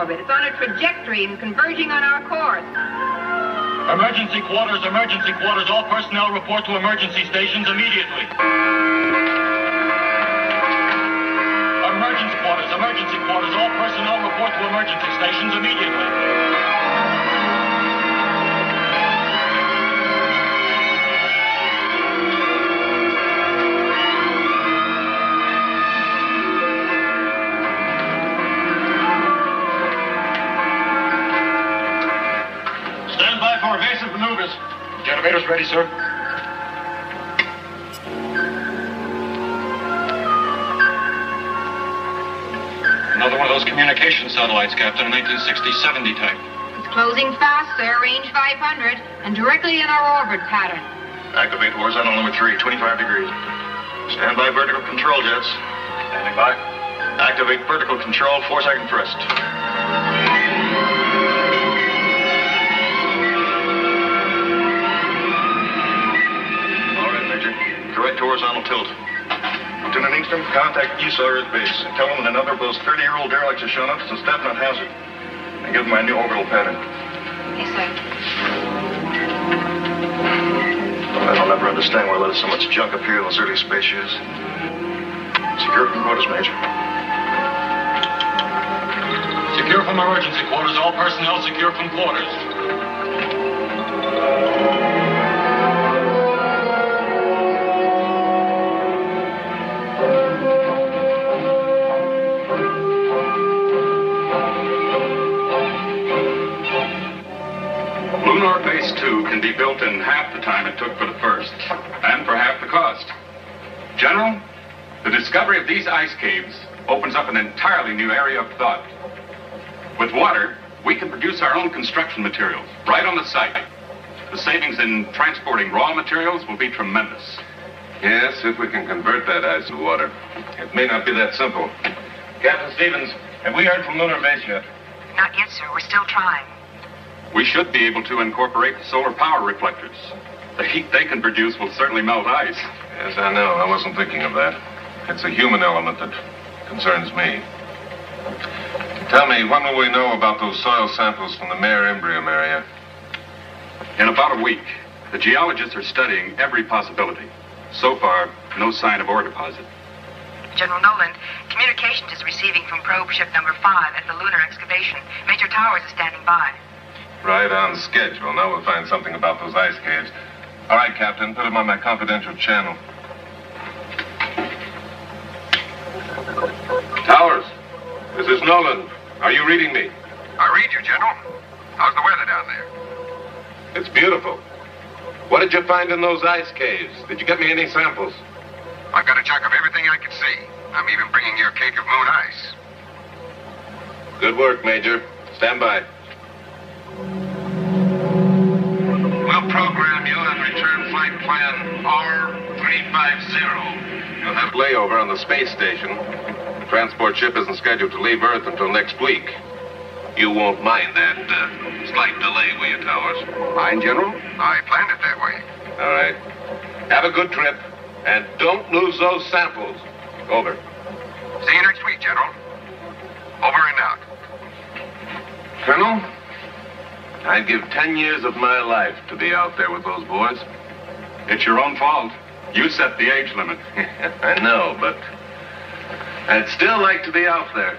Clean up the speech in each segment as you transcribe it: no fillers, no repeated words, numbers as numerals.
orbit. It's on a trajectory and converging on our course. Emergency quarters, emergency quarters. All personnel report to emergency stations immediately. Emergency quarters, emergency quarters. All personnel report to emergency stations immediately. Evasive maneuvers. Generators ready, sir. Another one of those communication satellites, Captain, a 1960-70 type. It's closing fast, sir. Range 500, and directly in our orbit pattern. Activate horizontal number 3, 25 degrees. Stand by vertical control jets. Standing by. Activate vertical control, 4-second thrust. Correct horizontal tilt. Lieutenant Ingstrom, contact ESA base. Tell them that another of those 30-year-old derelicts has shown up. It's a step not hazard. And give them my new orbital pattern. Yes, sir. I'll never understand why there's so much junk up here in those early spaceships. Secure from quarters, Major. Secure from emergency quarters. All personnel secure from quarters. Lunar Base 2 can be built in half the time it took for the first, and for half the cost. General, the discovery of these ice caves opens up an entirely new area of thought. With water, we can produce our own construction materials right on the site. The savings in transporting raw materials will be tremendous. Yes, if we can convert that ice to water. It may not be that simple. Captain Stevens, have we heard from Lunar Base yet? Not yet, sir. We're still trying. We should be able to incorporate solar power reflectors. The heat they can produce will certainly melt ice. Yes, I know. I wasn't thinking of that. It's a human element that concerns me. Tell me, when will we know about those soil samples from the mare embryum area? In about a week. The geologists are studying every possibility. So far, no sign of ore deposit. General Nolan, communications is receiving from probe ship number 5 at the lunar excavation. Major Towers is standing by. Right on schedule. Now we'll find something about those ice caves. All right, Captain, put them on my confidential channel. Towers, this is Nolan. Are you reading me? I read you, General. How's the weather down there? It's beautiful. What did you find in those ice caves? Did you get me any samples? I've got a check of everything I can see. I'm even bringing you a cake of moon ice. Good work, Major. Stand by. We'll program you and return flight plan R350. You'll have layover on the space station. The transport ship isn't scheduled to leave Earth until next week. You won't mind that slight delay, will you, Towers? Mind, General? I planned it that way. All right. Have a good trip, and don't lose those samples. Over. See you next week, General. Over and out. Colonel, I'd give 10 years of my life to be out there with those boys. It's your own fault. You set the age limit. I know, but I'd still like to be out there.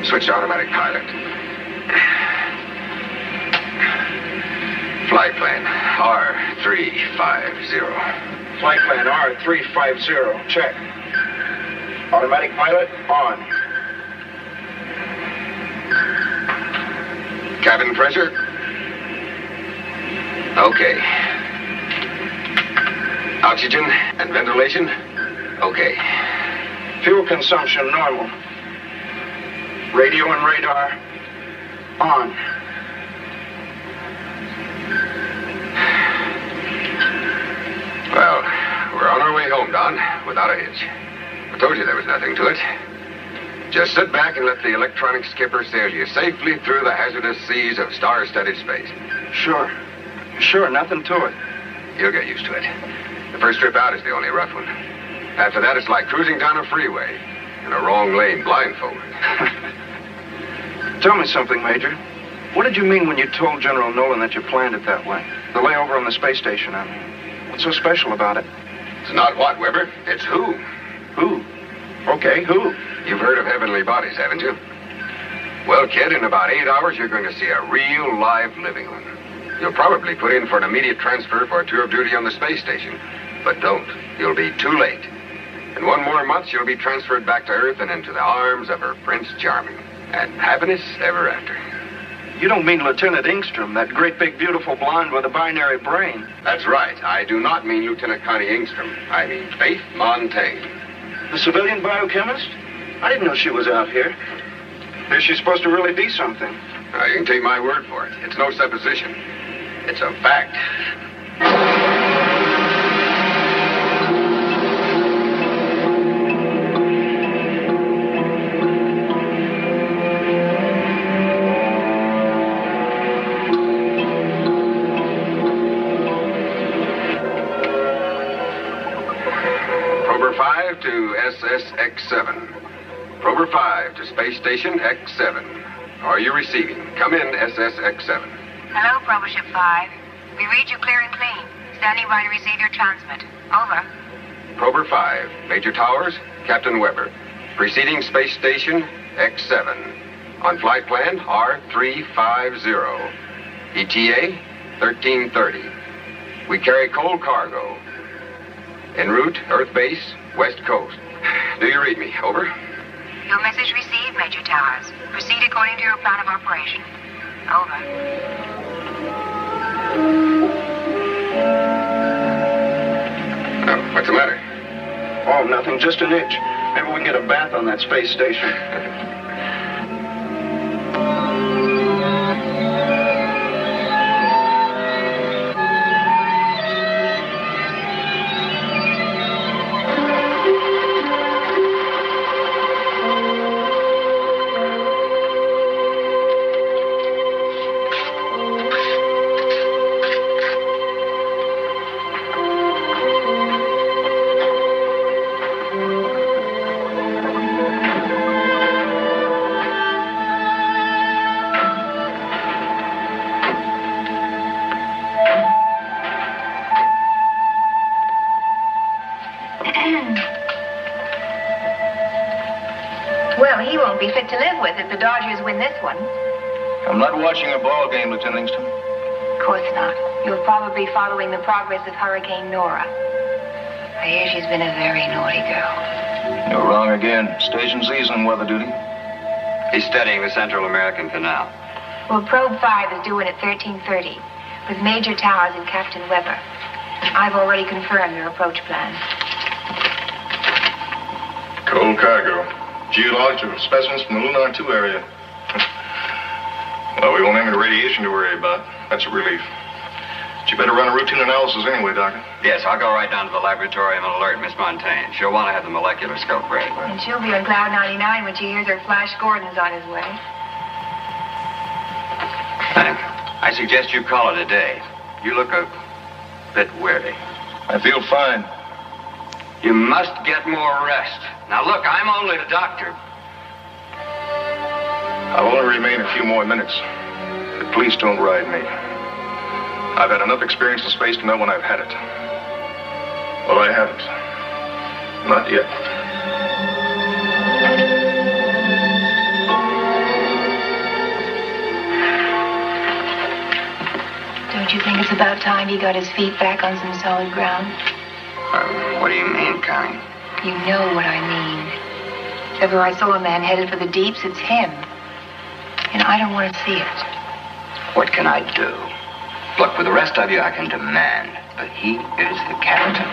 Switch to automatic pilot. Flight plan R350. Flight plan R350. Check. Automatic pilot on. Cabin pressure? Okay. Oxygen and ventilation? Okay. Fuel consumption normal. Radio and radar on. Well, we're on our way home, Don, without a hitch. I told you there was nothing to it. Just sit back and let the electronic skipper sail you safely through the hazardous seas of star-studded space. Sure. Sure, nothing to it. You'll get used to it. The first trip out is the only rough one. After that, it's like cruising down a freeway in a wrong lane blindfolded. Tell me something, Major. What did you mean when you told General Nolan that you planned it that way? The layover on the space station, I mean. What's so special about it? It's not what, Weber. It's who. Who? Okay, who? You've heard of heavenly bodies, haven't you? Well, kid, in about 8 hours, you're going to see a real, live, living one. You'll probably put in for an immediate transfer for a tour of duty on the space station. But don't. You'll be too late. In 1 more month, you'll be transferred back to Earth and into the arms of her Prince Charming. And happiness ever after. You don't mean Lieutenant Ingstrom, that great big beautiful blonde with a binary brain. That's right. I do not mean Lieutenant Connie Ingstrom. I mean Faith Montaine. The civilian biochemist? I didn't know she was out here. Is she supposed to really be something? Now, you can take my word for it. It's no supposition. It's a fact. Prober 5 to SSX-7. Prober 5 to Space Station X-7. Are you receiving? Come in, SSX-7. Hello, Prober Ship 5. We read you clear and clean. Standing by to receive your transmit. Over. Prober 5, Major Towers, Captain Weber. Preceding Space Station X-7. On flight plan R350. ETA 1330. We carry coal cargo. En route, Earth Base, West Coast. Do you read me? Over. Your message received, Major Towers. Proceed according to your plan of operation. Over. Oh, what's the matter? Oh, nothing. Just an itch. Maybe we can get a bath on that space station. Well, he won't be fit to live with if the Dodgers win this one. I'm not watching a ball game, Lieutenant Ingstrom. Of course not. You're probably following the progress of Hurricane Nora. I hear she's been a very naughty girl. You're wrong again. Station Z's on weather duty. He's studying the Central American Canal. Well, Probe 5 is due in at 1330 with Major Towers and Captain Weber. I've already confirmed your approach plan. Coal cargo. Geological specimens from the Lunar 2 area. Well, we won't have any radiation to worry about. That's a relief. But you better run a routine analysis anyway, Doctor. Yes, I'll go right down to the laboratory and alert Miss Montaine. She'll want to have the molecular scope ready. And she'll be on cloud 99 when she hears her Flash Gordon's on his way. Hank, I suggest you call it a day. You look a bit weary. I feel fine. You must get more rest. Now, look, I'm only the doctor. I'll only remain a few more minutes. But please don't ride me. I've had enough experience in space to know when I've had it. Well, I haven't. Not yet. Don't you think it's about time he got his feet back on some solid ground? What do you mean, Connie? You know what I mean. If ever I saw a man headed for the deeps, it's him. And I don't want to see it. What can I do? Look, with the rest of you, I can demand. But he is the captain.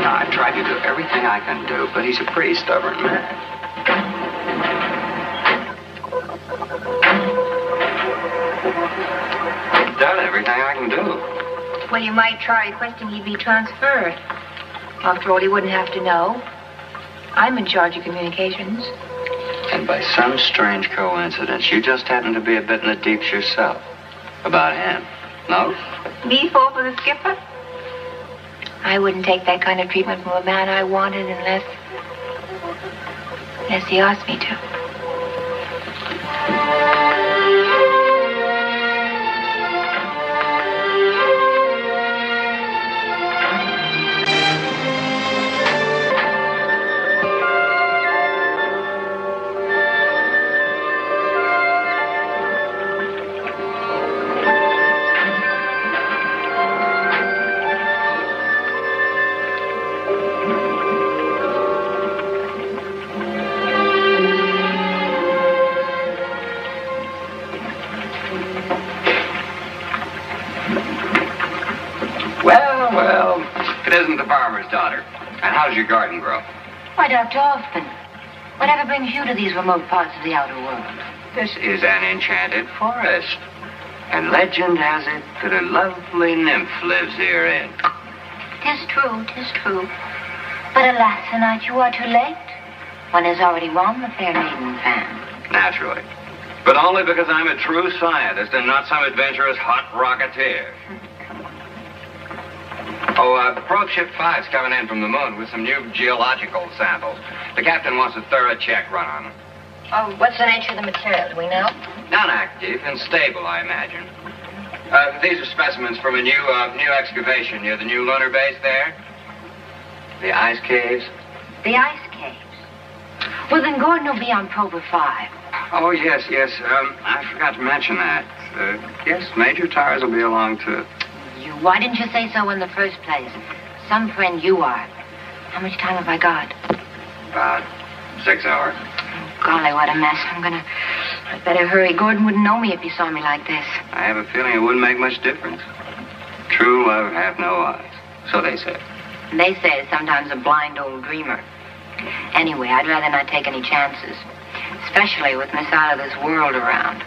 Now, I've tried to do everything I can do, but he's a pretty stubborn man. I've done everything I can do. Well, you might try requesting he be transferred. After all, he wouldn't have to know. I'm in charge of communications. And by some strange coincidence, you just happen to be a bit in the deeps yourself. About him. No? Me fall for the skipper? I wouldn't take that kind of treatment from a man I wanted unless he asked me to. How's your garden grow? Why, Dr. Hoffman, whatever brings you to these remote parts of the outer world? This is an enchanted forest. And legend has it that a lovely nymph lives herein. 'Tis true, 'tis true. But alas, tonight you are too late. One has already won the fair maiden fan. Naturally. But only because I'm a true scientist and not some adventurous hot rocketeer. Probe Ship 5's coming in from the moon with some new geological samples. The captain wants a thorough check run on them. Oh, what's the nature of the material? Do we know? Non-active and stable, I imagine. These are specimens from a new excavation near the new lunar base there. The ice caves. The ice caves? Well, then Gordon will be on Prober 5. Oh, yes. I forgot to mention that. Yes, Major Towers will be along, too. Why didn't you say so in the first place? Some friend you are. How much time have I got? About 6 hours. Oh, golly, what a mess. I'd better hurry. Gordon wouldn't know me if he saw me like this. I have a feeling it wouldn't make much difference. True love hath no eyes. So they say. They say sometimes a blind old dreamer. Anyway, I'd rather not take any chances. Especially with Miss out of this world around.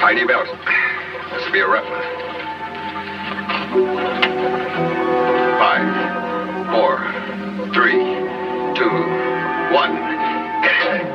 Tidy belt. This will be a rough one. 5, 4, 3, 2, 1. Get it.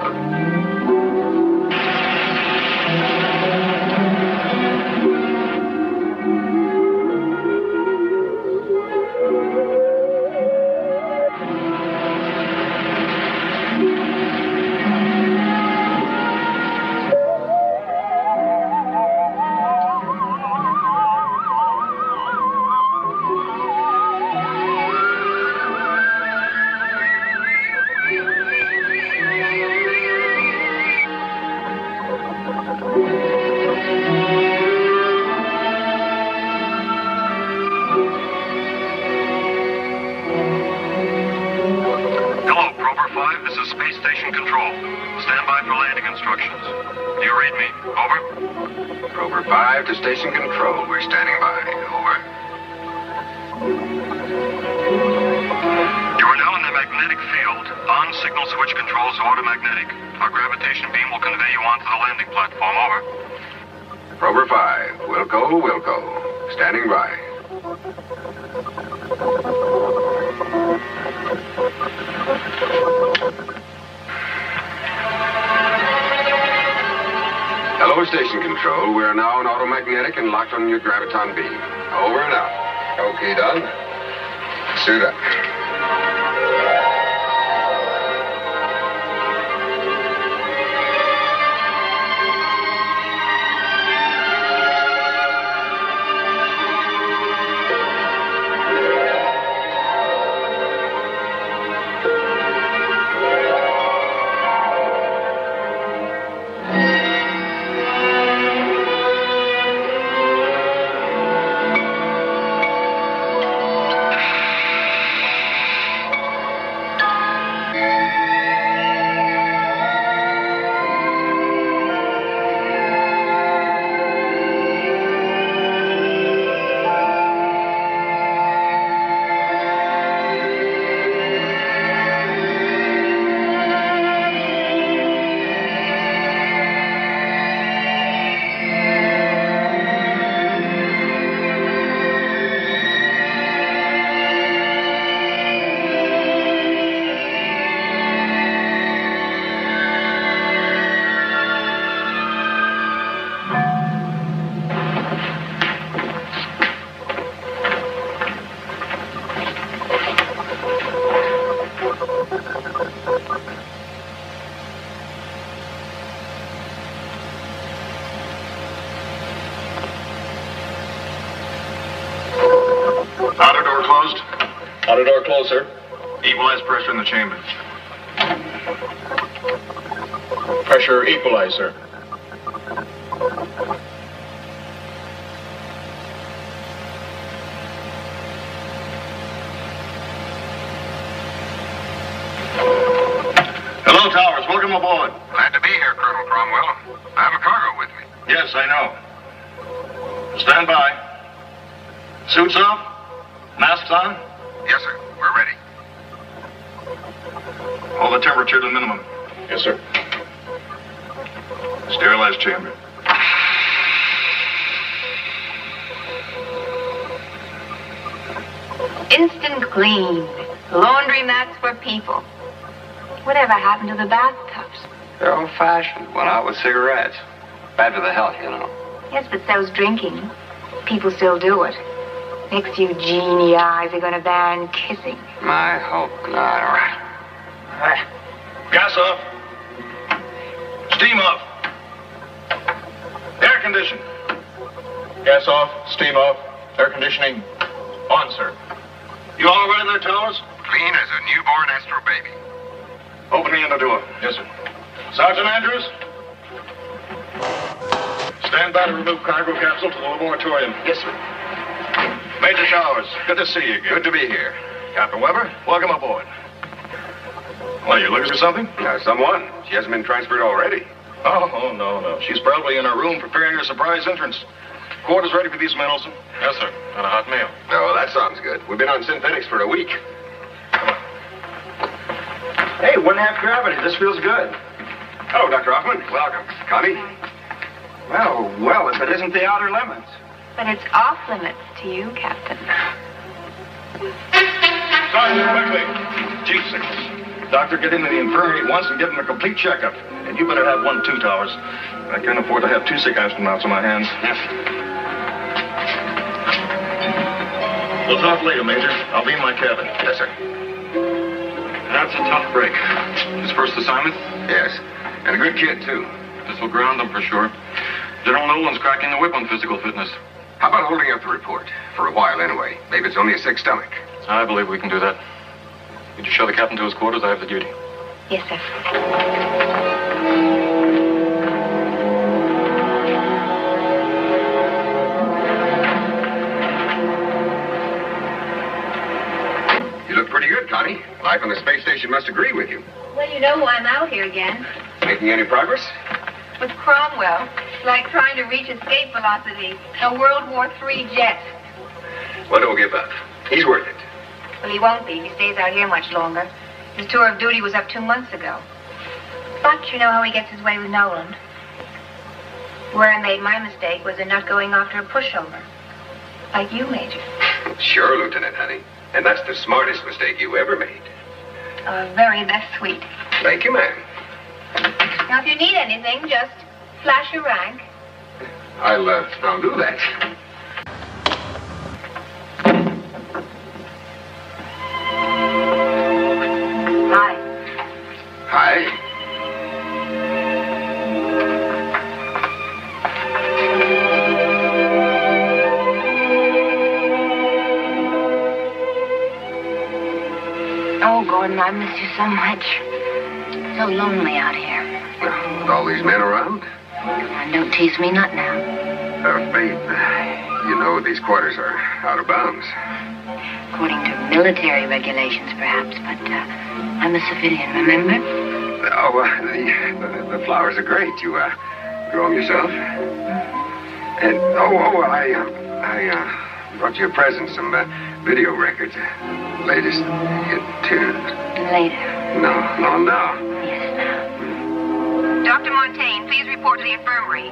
Station control, we're standing by. Over. You are now in the magnetic field. On signal switch controls automagnetic. Our gravitation beam will convey you onto the landing platform. Over. Prober 5, Wilco. Standing by. Hello, station control. We are now in automagnetic and locked on your graviton beam. Over and out. Okay, done. Suit up. Outer door closed, sir. Equalize pressure in the chamber. Pressure equalized, sir. Hello, Towers. Welcome aboard. Glad to be here, Colonel Cromwell. I have a cargo with me. Yes, I know. Stand by. Suits off? Masks on? Yes, sir. We're ready. Hold the temperature to minimum. Yes, sir. Sterilized chamber. Instant clean. Laundry mats for people. Whatever happened to the bathtubs? They're old-fashioned. Went out with cigarettes. Bad for the health, you know. Yes, but so's drinking. People still do it. Next few genie eyes are going to ban kissing. I hope not. All right. Gas off. Steam off. Air condition. Gas off. Steam off. Air conditioning on, sir. You all right in there, Towers? Clean as a newborn Astro baby. Open the inner door. Yes, sir. Sergeant Andrews? Stand by to remove cargo capsule to the laboratorium. Yes, sir. Major Towers, good to see you again. Good to be here. Captain Weber, welcome aboard. What, are you looking for something? Someone. She hasn't been transferred already. Oh, no. She's probably in her room preparing her surprise entrance. Quarters ready for these men, Olson? Yes, sir. On a hot meal. Oh, that sounds good. We've been on synthetics for a week. Come on. Hey, 1/2 gravity. This feels good. Hello, Dr. Hoffman. Welcome. Connie? Well, if it isn't the outer limits. But it's off limits to you, Captain. Sergeant, quickly. Chief sickness. Doctor, get into the infirmary at once and give him a complete checkup. And you better have one, too, Towers. I can't afford to have 2 sick astronauts on my hands. Yes. We'll talk later, Major. I'll be in my cabin. Yes, sir. That's a tough break. His first assignment? Yes. And a good kid, too. This will ground him for sure. General Nolan's cracking the whip on physical fitness. How about holding up the report? For a while, anyway. Maybe it's only a sick stomach. I believe we can do that. Could you show the captain to his quarters? I have the duty. Yes, sir. You look pretty good, Connie. Life on the space station must agree with you. Well, you know why I'm out here again. Making any progress? With Cromwell. It's like trying to reach escape velocity. A World War III jet. Well, don't give up. He's worth it. Well, he won't be if he stays out here much longer. His tour of duty was up 2 months ago. But you know how he gets his way with Nolan. Where I made my mistake was in not going after a pushover. Like you, Major. Sure, Lieutenant, honey. And that's the smartest mistake you ever made. That's sweet. Thank you, ma'am. Now, if you need anything, just flash your rank. I'll do that. Hi. Hi. Oh, Gordon, I miss you so much. So lonely out here. With all these men around? And don't tease me not now. Faith, you know these quarters are out of bounds. According to military regulations, perhaps, but I'm a civilian, remember? Oh, the flowers are great. You grow them yourself? And I brought you a present, some video records, latest hit tunes. Later. No. Yes, now. Dr. Montaine, please report to the infirmary.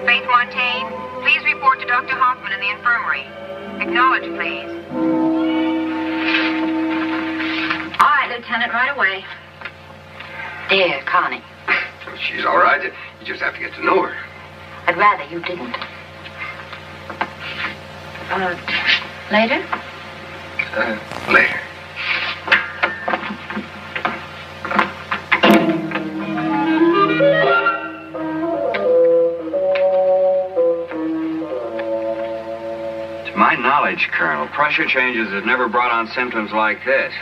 Faith Montaine, please report to Dr. Hoffman in the infirmary. Acknowledge, please. All right, Lieutenant, right away. Dear Connie. She's all right. You just have to get to know her. I'd rather you didn't. Later? Later. To my knowledge, Colonel, pressure changes have never brought on symptoms like this.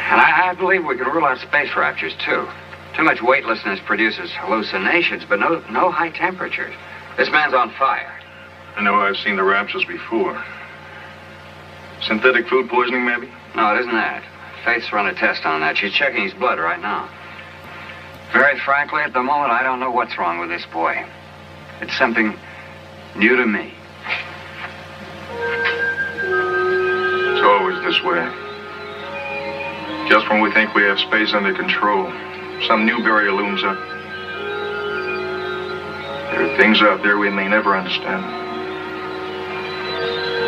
And I believe we can rule out space raptures, too. Too much weightlessness produces hallucinations, but no high temperatures. This man's on fire. I know I've seen the raptures before. Synthetic food poisoning, maybe? No, it isn't that. Faith's run a test on that. She's checking his blood right now. Very frankly, at the moment, I don't know what's wrong with this boy. It's something new to me. It's always this way. Just when we think we have space under control, some new barrier looms up. There are things out there we may never understand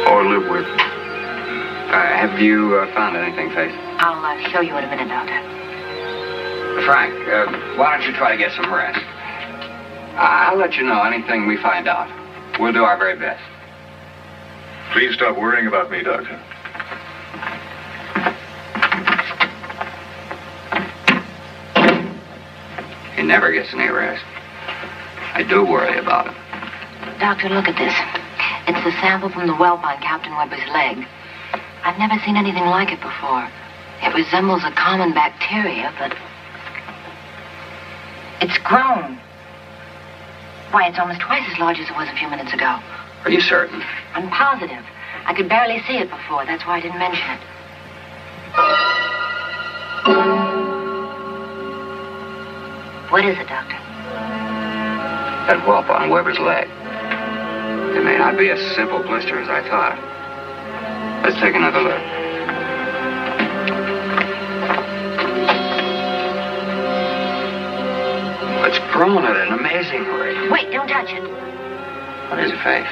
or live with. Have you found anything, Faith? I'll show you in a minute, Doctor. Frank, why don't you try to get some rest? I'll let you know anything we find out. We'll do our very best. Please stop worrying about me, Doctor. He never gets any rest. I do worry about him. Doctor, look at this. It's the sample from the whelp on Captain Webber's leg. I've never seen anything like it before. It resembles a common bacteria, but it's grown. Why, it's almost twice as large as it was a few minutes ago. Are you certain? I'm positive. I could barely see it before. That's why I didn't mention it. What is it, Doctor? That whelp on Webber's leg. It may not be as simple blister as I thought. Let's take another look. It's grown at an amazing rate. Wait, don't touch it. What is it, Faith?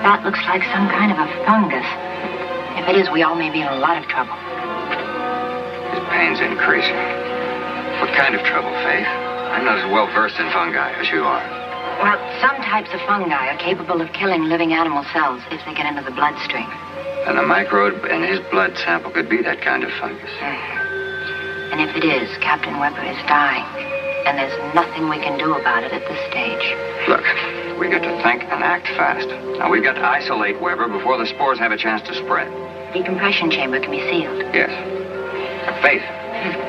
That looks like some kind of a fungus. If it is, we all may be in a lot of trouble. His pain's increasing. What kind of trouble, Faith? I'm not as well versed in fungi as you are. Well, some types of fungi are capable of killing living animal cells if they get into the bloodstream. And the microbe in his blood sample could be that kind of fungus. And if it is, Captain Webber is dying. And there's nothing we can do about it at this stage. Look, we got to think and act fast. Now, we've got to isolate Webber before the spores have a chance to spread. Decompression chamber can be sealed. Yes. Faith,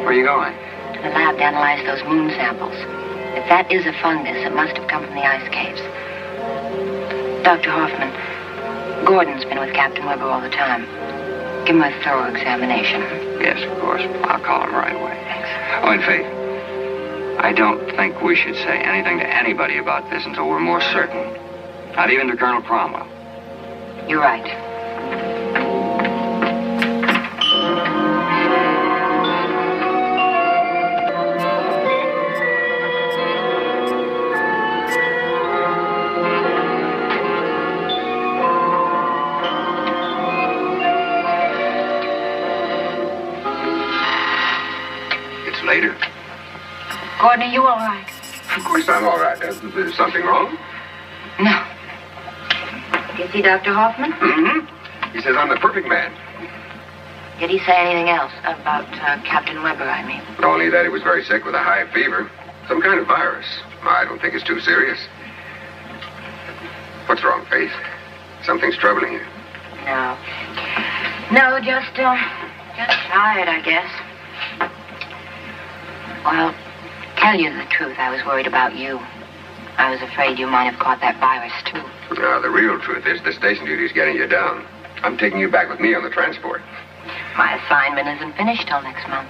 where are you going? To the lab to analyze those moon samples. If that is a fungus, it must have come from the ice caves. Dr. Hoffman, Gordon's been with Captain Webber all the time. Give him a thorough examination. Yes, of course. I'll call him right away. Thanks. Oh, and Faith, I don't think we should say anything to anybody about this until we're more certain. Not even to Colonel Cromwell. You're right. Later. Gordon, are you all right? Of course I'm all right. There's something wrong? No. Did you see Dr. Hoffman? Mm-hmm. He says I'm the perfect man. Did he say anything else about Captain Webber, I mean? Only that he was very sick with a high fever. Some kind of virus. I don't think it's too serious. What's wrong, Faith? Something's troubling you. No. No, just tired, I guess. Well, tell you the truth, I was worried about you. I was afraid you might have caught that virus, too. Now, the real truth is the station duty's getting you down. I'm taking you back with me on the transport. My assignment isn't finished till next month.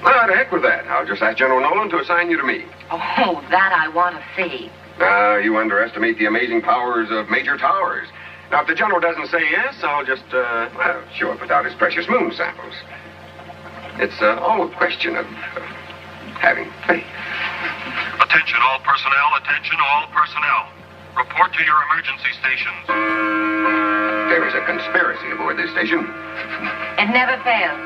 Well, to heck with that. I'll just ask General Nolan to assign you to me. Oh, that I want to see. Now, you underestimate the amazing powers of Major Towers. Now, if the General doesn't say yes, I'll just, show up without his precious moon samples. It's all a question of having faith. Attention all personnel, attention all personnel. Report to your emergency stations. There is a conspiracy aboard this station. It never fails.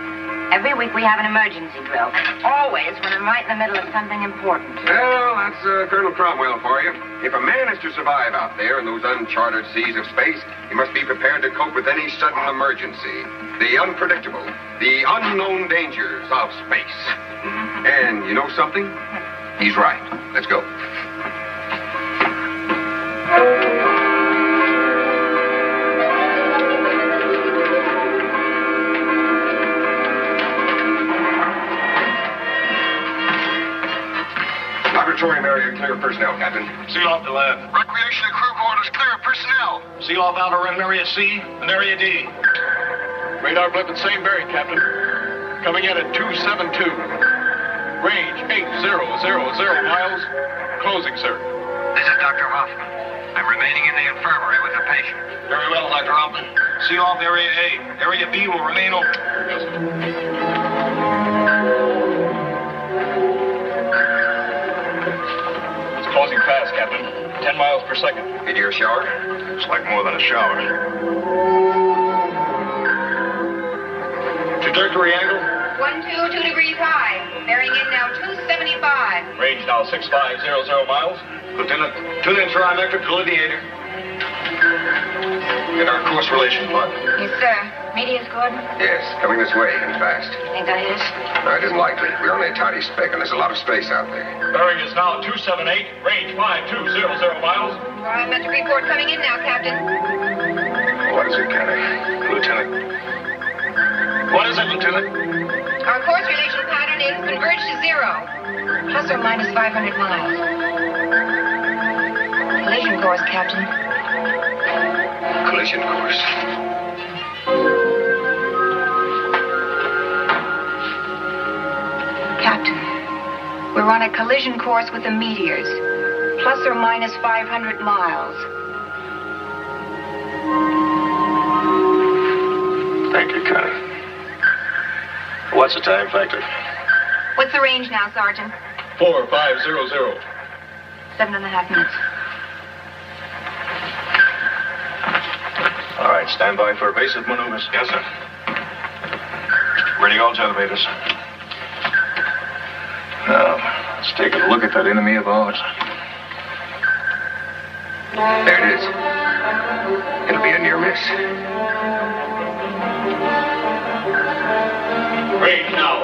Every week we have an emergency drill. Always when I'm right in the middle of something important. Well, that's Colonel Cromwell for you. If a man is to survive out there in those uncharted seas of space, he must be prepared to cope with any sudden emergency. The unpredictable, the unknown dangers of space. And you know something? He's right. Let's go. and clear of personnel, Captain. Seal off the lab. Recreation and crew quarters clear of personnel. Seal off outer rim area C and area D. Radar blip at St. Barry, Captain. Coming in at 272. Range 8000 miles. Closing, sir. This is Dr. Hoffman. I'm remaining in the infirmary with a patient. Very well, Dr. Hoffman. Seal off area A. Area B will remain open. Yes, sir. It's closing fast, Captain. 10 miles per second. Into your shower? It's like more than a shower. Trajectory angle? 122 degrees high. Bearing in now 275. Range now 6500 miles. Lieutenant, tune in trimetric delineator. Get our course relation plot. Yes, sir. Medius, Gordon? Yes, coming this way and fast. Think I hit us? No, it isn't likely. We're only a tiny speck, and there's a lot of space out there. Bearing is now 278. Range 5200 miles. Trimetric report coming in now, Captain. What is it, Kenny? Lieutenant. What is it, Lieutenant? Our course relation pattern is converged to 0. Plus or minus 500 miles. Collision course, Captain. Collision course. Captain, we're on a collision course with the meteors. Plus or minus 500 miles. Thank you, Kenny. What's the time factor? What's the range now, Sergeant? 4500. 7.5 minutes. All right, stand by for evasive maneuvers. Yes, sir. Ready all elevators. Now, let's take a look at that enemy of ours. There it is. It'll be a near miss. Range now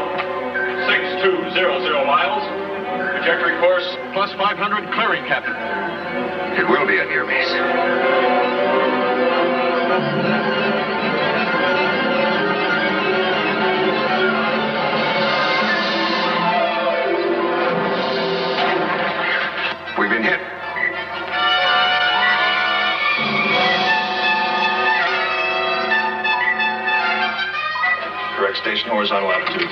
6200 miles. Trajectory course plus 500 clearing, Captain. It will be a near miss. We've been hit. Correct station horizontal attitude.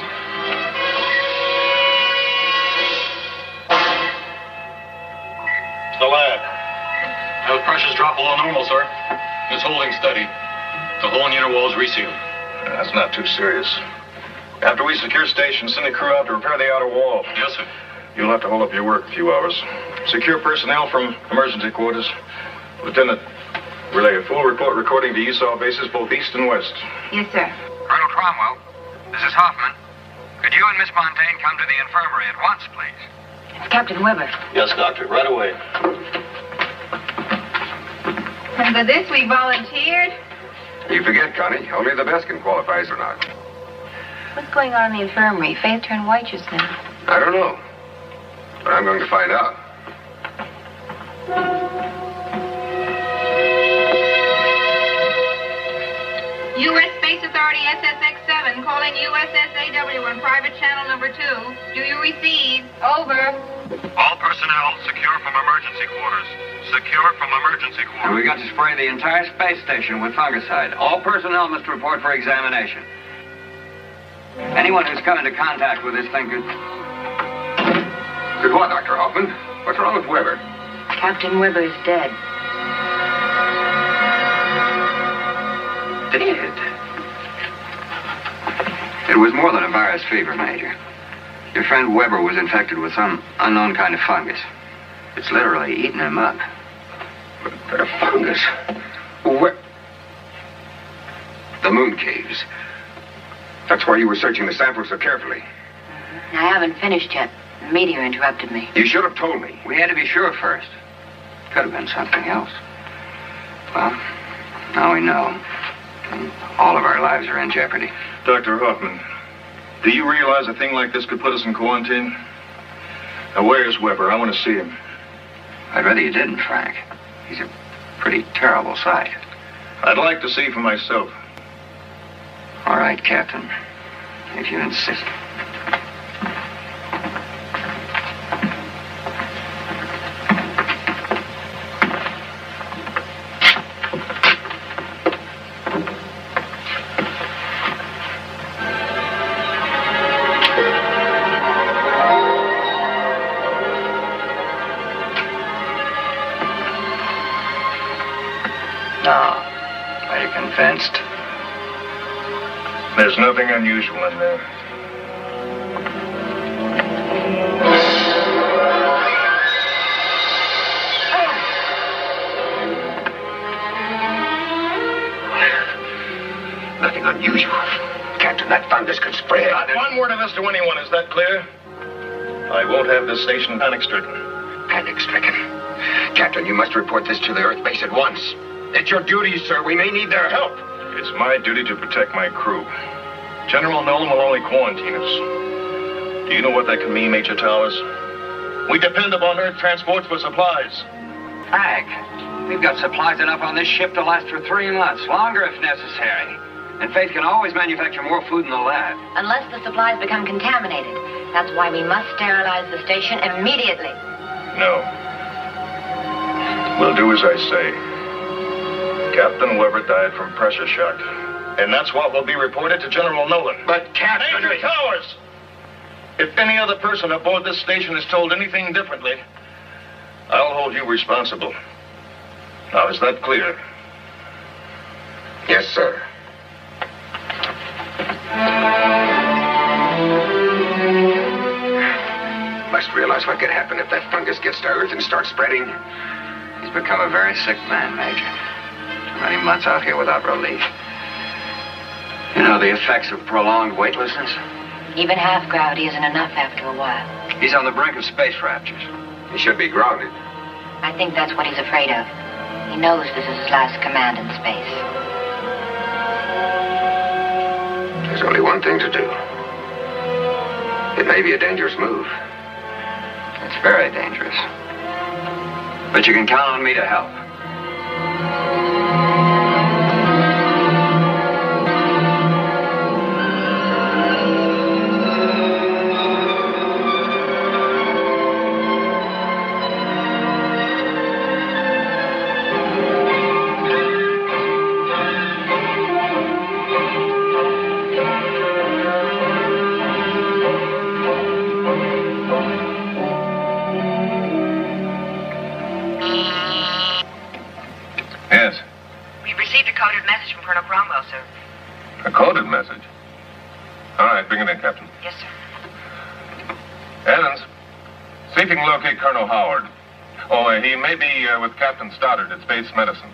The lab. Those pressures drop below normal, sir. It's holding steady. The whole inner wall is resealed. That's not too serious. After we secure station, send a crew out to repair the outer wall. Yes, sir. You'll have to hold up your work a few hours. Secure personnel from emergency quarters. Lieutenant, relay a full report recording to ESAW bases both east and west. Yes, sir. Colonel Cromwell, this is Hoffman. Could you and Miss Montaine come to the infirmary at once, please? It's Captain Weber. Yes, Doctor. Right away. And for this, we volunteered. You forget, Connie. Only the best can qualify as or not. What's going on in the infirmary? Faith turned white just now. I don't know. But I'm going to find out. U.S. Space Authority SSX-7 calling USSAW on private channel number 2. Do you receive? Over. All personnel secure from emergency quarters. Secure from emergency quarters. And we got to spray the entire space station with fungicide. All personnel must report for examination. Anyone who's come into contact with this thing could... Good what, Dr. Hoffman? What's wrong with Weber? Captain Weber is dead. Dead. It was more than a virus fever, Major. Your friend Weber was infected with some unknown kind of fungus. It's literally eaten him up. But a fungus? Where? The moon caves. That's why you were searching the sample so carefully. I haven't finished yet. The meteor interrupted me. You should have told me. We had to be sure first. Could have been something else. Well, now we know. And all of our lives are in jeopardy. Dr. Hoffman, do you realize a thing like this could put us in quarantine? Now, where's Weber? I want to see him. I'd rather you didn't, Frank. He's a pretty terrible sight. I'd like to see for myself. All right, Captain. If you insist. Convinced? There's nothing unusual in there. Nothing unusual. Captain, that fungus could spread. Not one word of this to anyone, is that clear? I won't have this station panic-stricken. Panic-stricken? Captain, you must report this to the Earth base at once. It's your duty, sir. We may need their help. It's my duty to protect my crew. General Nolan will only quarantine us. Do you know what that can mean, Major Towers? We depend upon Earth transports for supplies. Frank, we've got supplies enough on this ship to last for 3 months, longer if necessary. And Faith can always manufacture more food in the lab. Unless the supplies become contaminated. That's why we must sterilize the station immediately. No. We'll do as I say. Captain Weber died from pressure shock. And that's what will be reported to General Nolan. But Captain... Major Towers! If any other person aboard this station is told anything differently, I'll hold you responsible. Now, is that clear? Yes, sir. Must realize what could happen if that fungus gets to Earth and starts spreading. He's become a very sick man, Major. Too many months out here without relief. You know the effects of prolonged weightlessness? Even half gravity isn't enough after a while. He's on the brink of space raptures. He should be grounded. I think that's what he's afraid of. He knows this is his last command in space. There's only one thing to do. It may be a dangerous move. It's very dangerous. But you can count on me to help. A coded message? All right, bring it in, Captain. Yes, sir. Evans, see if you can locate Colonel Howard. Oh, he may be with Captain Stoddard at Space Medicine.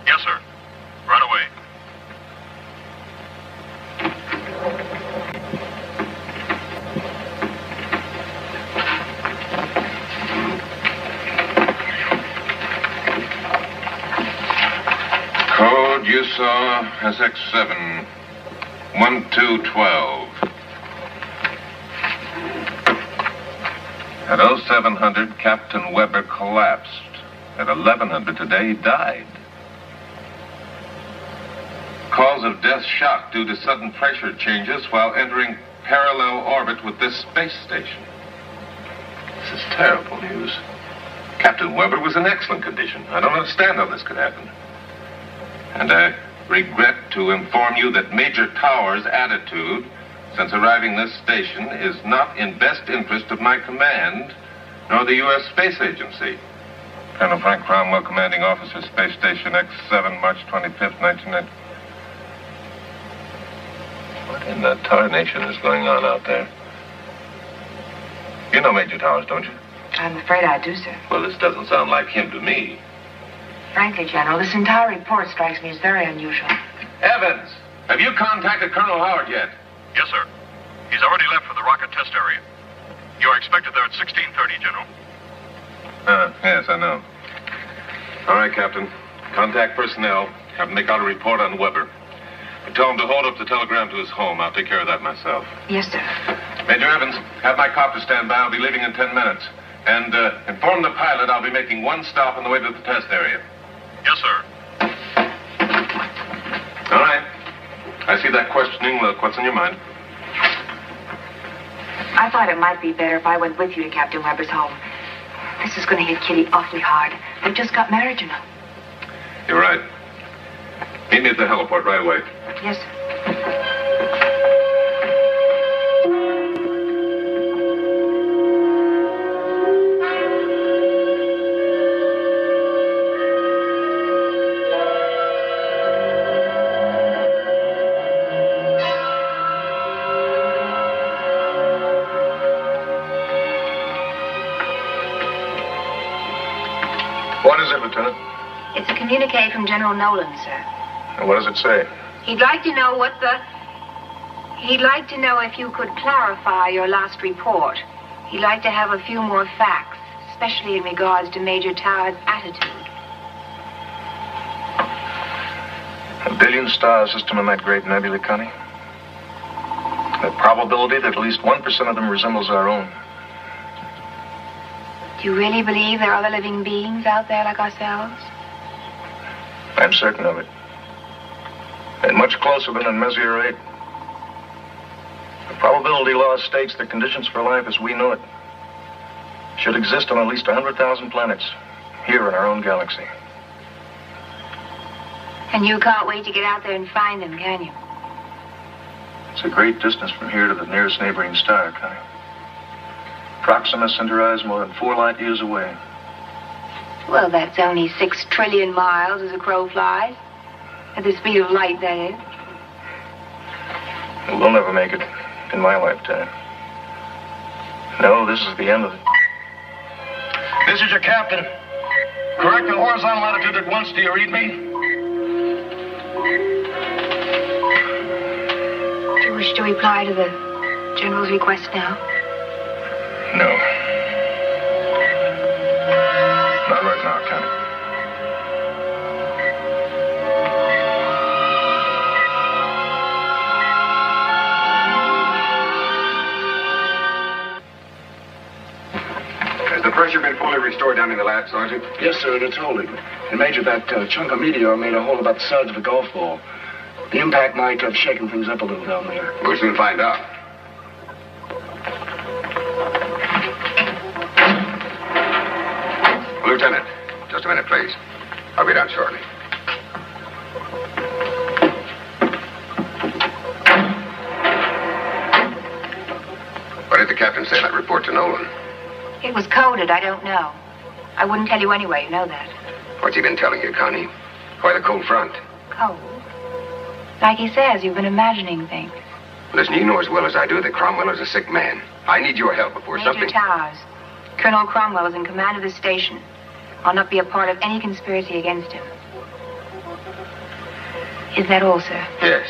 Yes, sir. Right away. Code you saw SX7 1212. At 0700, Captain Weber collapsed. At 1100 today, he died. Cause of death shock due to sudden pressure changes while entering parallel orbit with this space station. This is terrible news. Captain Weber was in excellent condition. I don't understand how this could happen. And I regret to inform you that Major Towers' attitude since arriving this station is not in best interest of my command, nor the U.S. Space Agency. Colonel Frank Cromwell, Commanding Officer, Space Station X7, March 25th, 1990. What in the tarnation is going on out there? You know Major Towers, don't you? I'm afraid I do, sir. Well, this doesn't sound like him to me. Frankly, General, this entire report strikes me as very unusual. Evans, have you contacted Colonel Howard yet? Yes, sir. He's already left for the rocket test area. You're expected there at 16:30, General. Yes, I know. All right, Captain. Contact personnel. Have them make out a report on Weber. Tell him to hold up the telegram to his home. I'll take care of that myself. Yes, sir. Major Evans, have my copter stand by. I'll be leaving in 10 minutes. And inform the pilot I'll be making one stop on the way to the test area. Yes, sir. All right. I see that questioning look. What's on your mind? I thought it might be better if I went with you to Captain Weber's home. This is going to hit Kitty awfully hard. They just got married, you know. You're right. Meet me at the heliport right away. Yes, sir. What is it, Lieutenant? It's a communique from General Nolan, sir. And what does it say? He'd like to know if you could clarify your last report. He'd like to have a few more facts, especially in regards to Major Towers' attitude. A billion-star system in that great nebula, Connie. The probability that at least 1% of them resembles our own. Do you really believe there are other living beings out there like ourselves? I'm certain of it. And much closer than in Messier 8. The probability law states that conditions for life as we know it should exist on at least 100,000 planets here in our own galaxy. And you can't wait to get out there and find them, can you? It's a great distance from here to the nearest neighboring star, Connie. Proxima Centauri is more than 4 light years away. Well, that's only 6 trillion miles as a crow flies. At the speed of light, that is. We'll never make it in my lifetime. No, this is the end of it. This is your captain. Correct the horizontal latitude at once. Do you read me? Do you wish to reply to the General's request now? No. Not right now, Connie. Has the pressure been fully restored down in the lab, Sergeant? Yes, sir, it's holding. And Major, that chunk of meteor made a hole about the size of a golf ball. The impact might have shaken things up a little down there. We'll soon find out. Lieutenant, just a minute, please. I'll be down shortly. What did the captain say in that report to Nolan? It was coded. I don't know. I wouldn't tell you anyway. You know that. What's he been telling you, Connie? Why the cold front? Cold? Like he says, you've been imagining things. Listen, you know as well as I do that Cromwell is a sick man. I need your help before Major something... Towers. Colonel Cromwell is in command of the station. I'll not be a part of any conspiracy against him. Is that all, sir? Yes,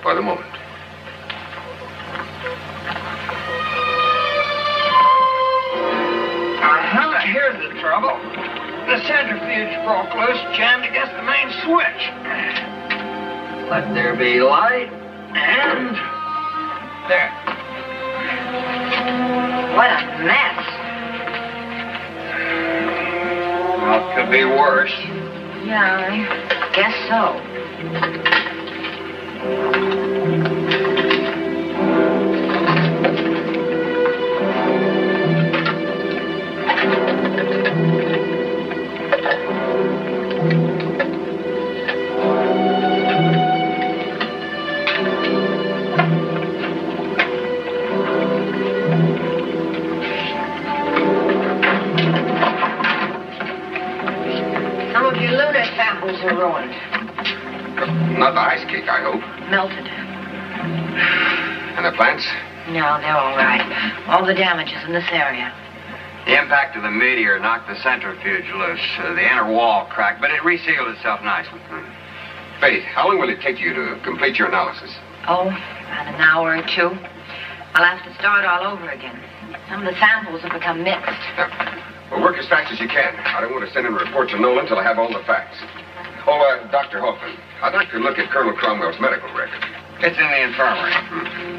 for the moment. Here's the trouble. The centrifuge broke loose, jammed against the main switch. Let there be light, and there. What a mess. Well, it could be worse. Yeah, I guess so. Are ruined. Not the ice cake, I hope. Melted. And the plants? No, they're all right. All the damage is in this area. The impact of the meteor knocked the centrifuge loose. The inner wall cracked, but it resealed itself nicely. Faith, how long will it take you to complete your analysis? Oh, about an hour or two. I'll have to start all over again. Some of the samples have become mixed. Well, work as fast as you can. I don't want to send in a report to Nolan until I have all the facts. Oh, Dr. Hoffman, I'd like to look at Colonel Cromwell's medical record. It's in the infirmary.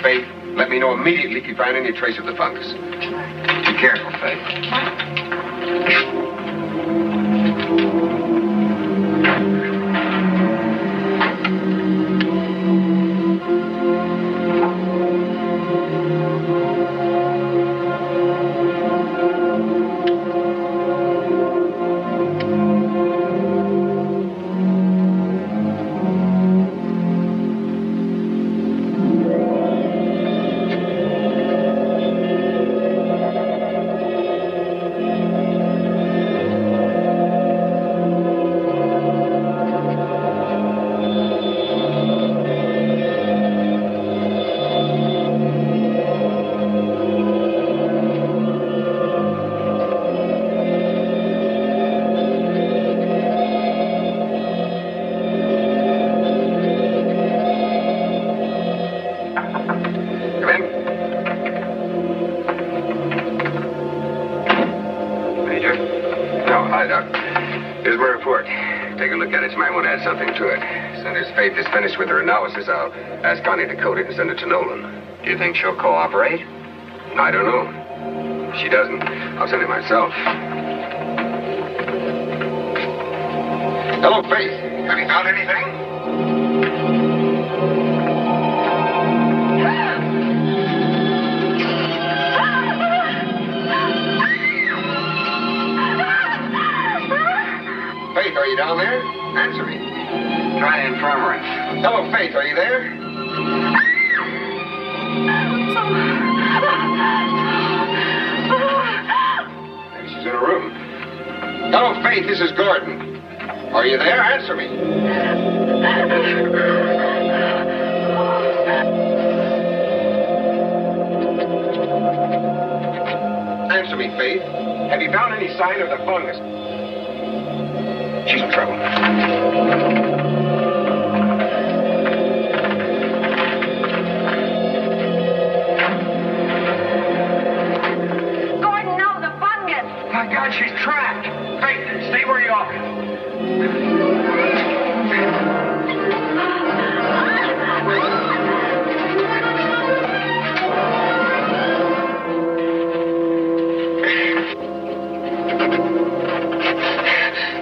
Faith, let me know immediately if you find any trace of the fungus. Be careful, Faith. report. Take a look at it. You might want to add something to it. As soon as Faith is finished with her analysis, I'll ask Connie to code it and send it to Nolan. Do you think she'll cooperate? I don't know. If she doesn't, I'll send it myself. Hello, Faith. Have you found anything? Faith, are you down there? Answer me. Try the infirmary. Hello, Faith, are you there? Maybe she's in her room. Hello, Faith, this is Gordon. Are you there? Answer me. Answer me, Faith. Have you found any sign of the fungus? She's in trouble. Gordon, no, the fungus. My God, she's trapped. Faith, stay where you are.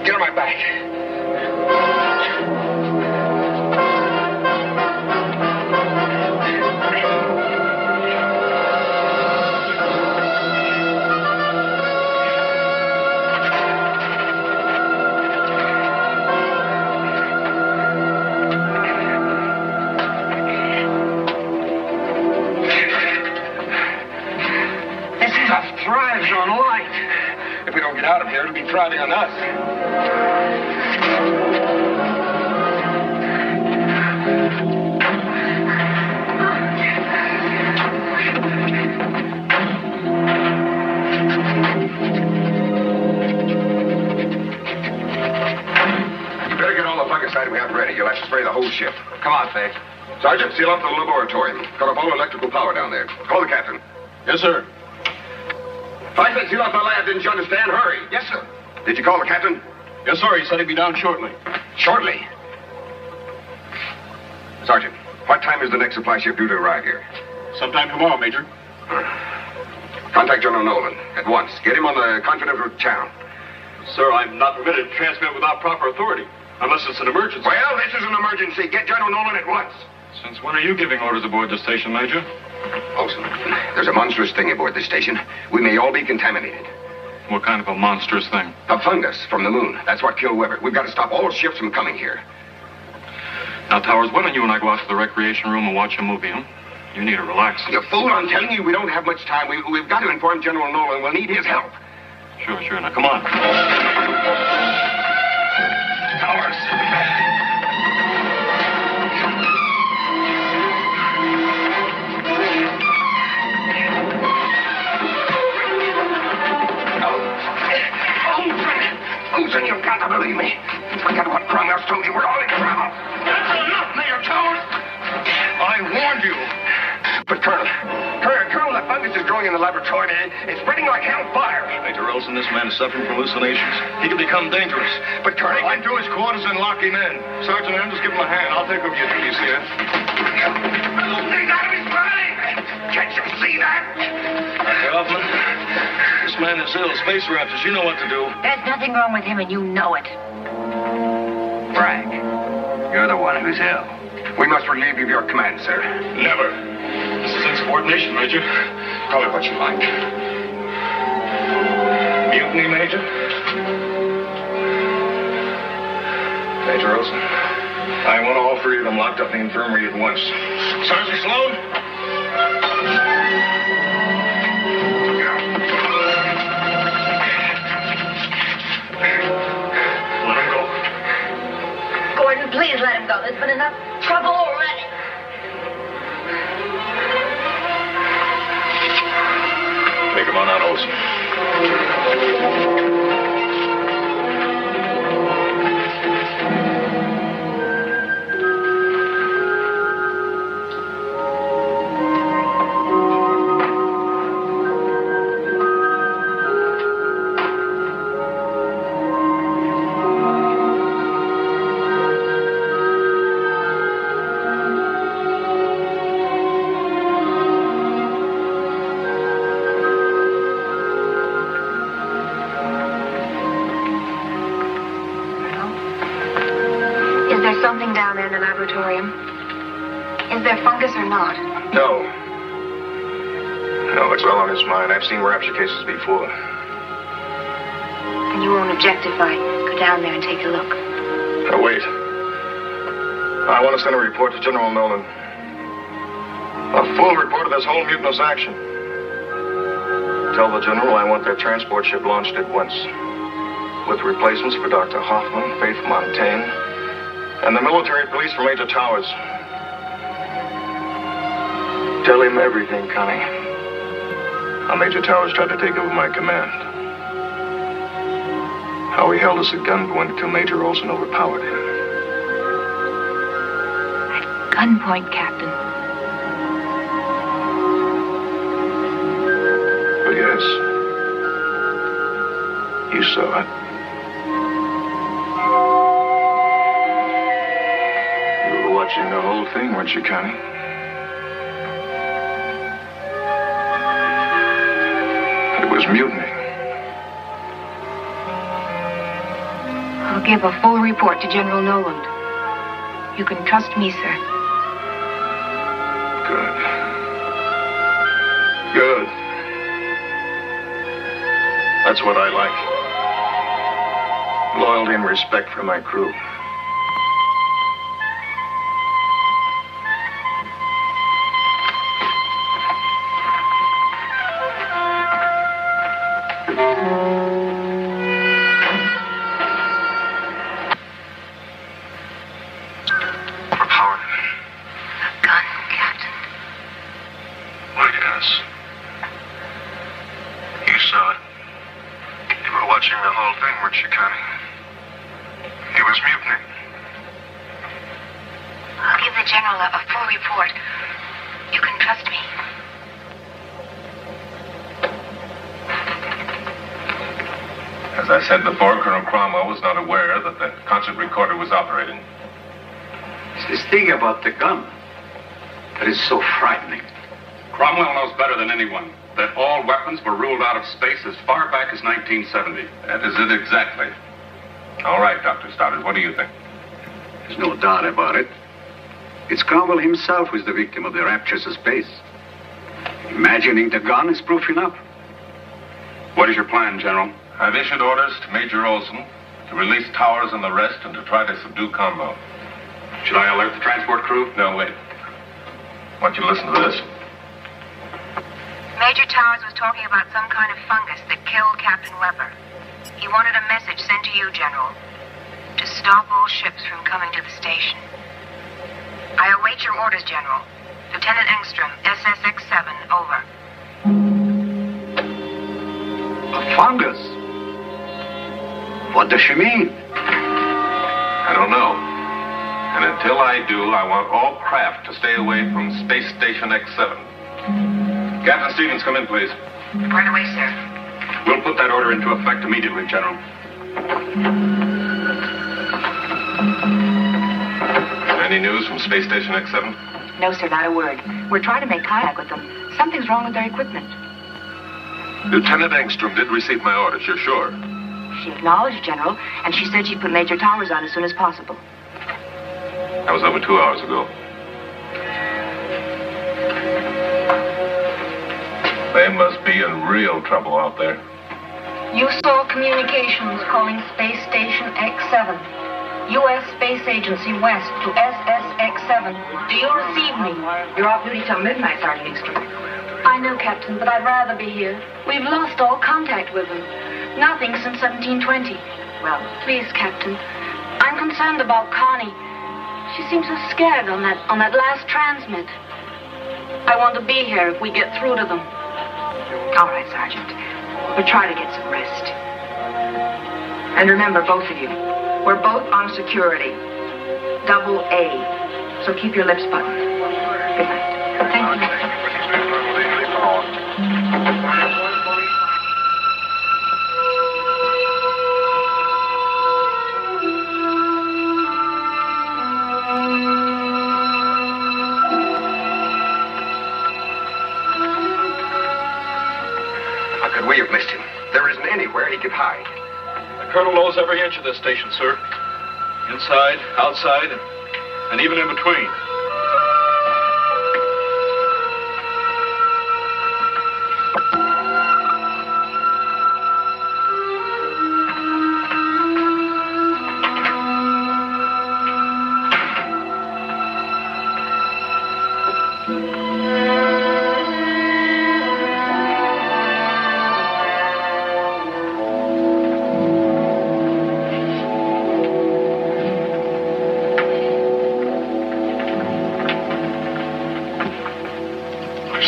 Get on my back. This stuff thrives on light. If we don't get out of here, it'll be thriving on us. You better get all the fungicide we have ready. You'll have to spray the whole ship. Come on, Faith. Sergeant, seal up the laboratory. Cut off all electrical power down there. Call the captain. Yes, sir. I said seal up the lab, didn't you understand? Hurry. Yes, sir. Did you call the captain? Yes, sir. He said he'd be down shortly. Shortly. Sergeant, what time is the next supply ship due to arrive here? Sometime tomorrow, Major. Contact General Nolan at once. Get him on the confidential channel. Sir, I'm not permitted to transmit without proper authority, unless it's an emergency. Well, this is an emergency. Get General Nolan at once. Since when are you giving orders aboard the station, Major? Olson, there's a monstrous thing aboard this station. We may all be contaminated. What kind of a monstrous thing? A fungus from the moon. That's what killed Weber. We've got to stop all ships from coming here. Now, Towers, why don't you and I go out to the recreation room and watch a movie, huh? You need to relax. You fool, I'm telling you, we don't have much time. We've got to inform General Nolan. We'll need his help. Sure. Now, come on. Towers. Olson, you've got to believe me. Forget what Cromwell's told you. We're all in trouble. That's enough, Major Towers. I warned you. But Colonel, the fungus is growing in the laboratory. It's spreading like hellfire. Major Olson, this man is suffering from hallucinations. He can become dangerous. But Colonel, Take him to his quarters and lock him in. Sergeant, Andrews, give him a hand. I'll take over your duties here. He's out of his mind. Can't you see that? Dr. Hoffman, this man is ill. Space raptors, you know what to do. There's nothing wrong with him, and you know it. Frank, you're the one who's ill. We must relieve you of your command, sir. Never. This is insubordination, Major. Call it what you like. Mutiny, Major? Major Olson, I want all three of them locked up in the infirmary at once. Sergeant Sloan? Let him go. Gordon, please let him go. There's been enough trouble already. Take him on out, Olson. laboratorium. Is there fungus or not? No. No, it's all on his mind. I've seen rapture cases before. And you won't object if I go down there and take a look? Now, wait. I want to send a report to General Nolan. A full report of this whole mutinous action. Tell the General I want their transport ship launched at once. With replacements for Dr. Hoffman, Faith, Montaine, and the military police for Major Towers. Tell him everything, Connie. How Major Towers tried to take over my command. How he held us at gunpoint until Major Olson overpowered him. At gunpoint, Captain. Oh, yes. You saw it. You were watching the whole thing, weren't you, Connie? It was mutiny. I'll give a full report to General Noland. You can trust me, sir. Good. Good. That's what I like. Loyalty and respect for my crew. About the gun. That is so frightening. Cromwell knows better than anyone that all weapons were ruled out of space as far back as 1970. That is it exactly. All right, Dr. Stoddard, what do you think? There's no doubt about it. It's Cromwell himself who's the victim of the raptures of space. Imagining the gun is proof enough. What is your plan, General? I've issued orders to Major Olson to release Towers and the rest and to try to subdue Combo. Should I alert the transport crew? No, wait. I want you to listen to this. Major Towers was talking about some kind of fungus that killed Captain Weber. He wanted a message sent to you, General, to stop all ships from coming to the station. I await your orders, General. Lieutenant Engstrom, SSX-7, over. A fungus? What does she mean? I don't know. And until I do, I want all craft to stay away from Space Station X7. Captain Stevens, come in, please. Right away, sir. We'll put that order into effect immediately, General. Any news from Space Station X7? No, sir, not a word. We're trying to make contact with them. Something's wrong with their equipment. Lieutenant Engstrom did receive my orders, you're sure? She acknowledged, General, and she said she'd put Major Towers on as soon as possible. That was over 2 hours ago. They must be in real trouble out there. You saw communications calling Space Station X7. U.S. Space Agency West to SSX-7. Do you receive me? You're off duty till midnight, Sergeant Engstrom. I know, Captain, but I'd rather be here. We've lost all contact with them. Nothing since 1720. Well, please, Captain. I'm concerned about Connie. She seems so scared on that last transmit. I want to be here if we get through to them. All right, Sergeant. We'll try to get some rest. And remember, both of you, we're both on security. Double A. So keep your lips buttoned. Good night. Thank you. We have missed him. There isn't anywhere he could hide. The Colonel knows every inch of this station, sir. Inside, outside, and and even in between.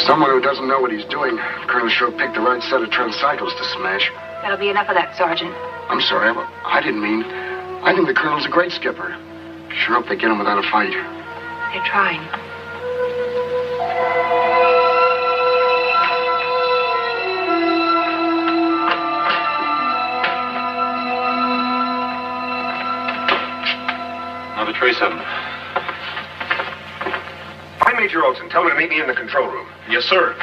Someone who doesn't know what he's doing. Colonel sure picked the right set of tricycles to smash. That'll be enough of that, Sergeant. I'm sorry, I didn't mean. I think the Colonel's a great skipper. Sure hope they get him without a fight. They're trying. Another trace of them. Find Major Olson. Tell him to meet me in the control room. Yes, sir.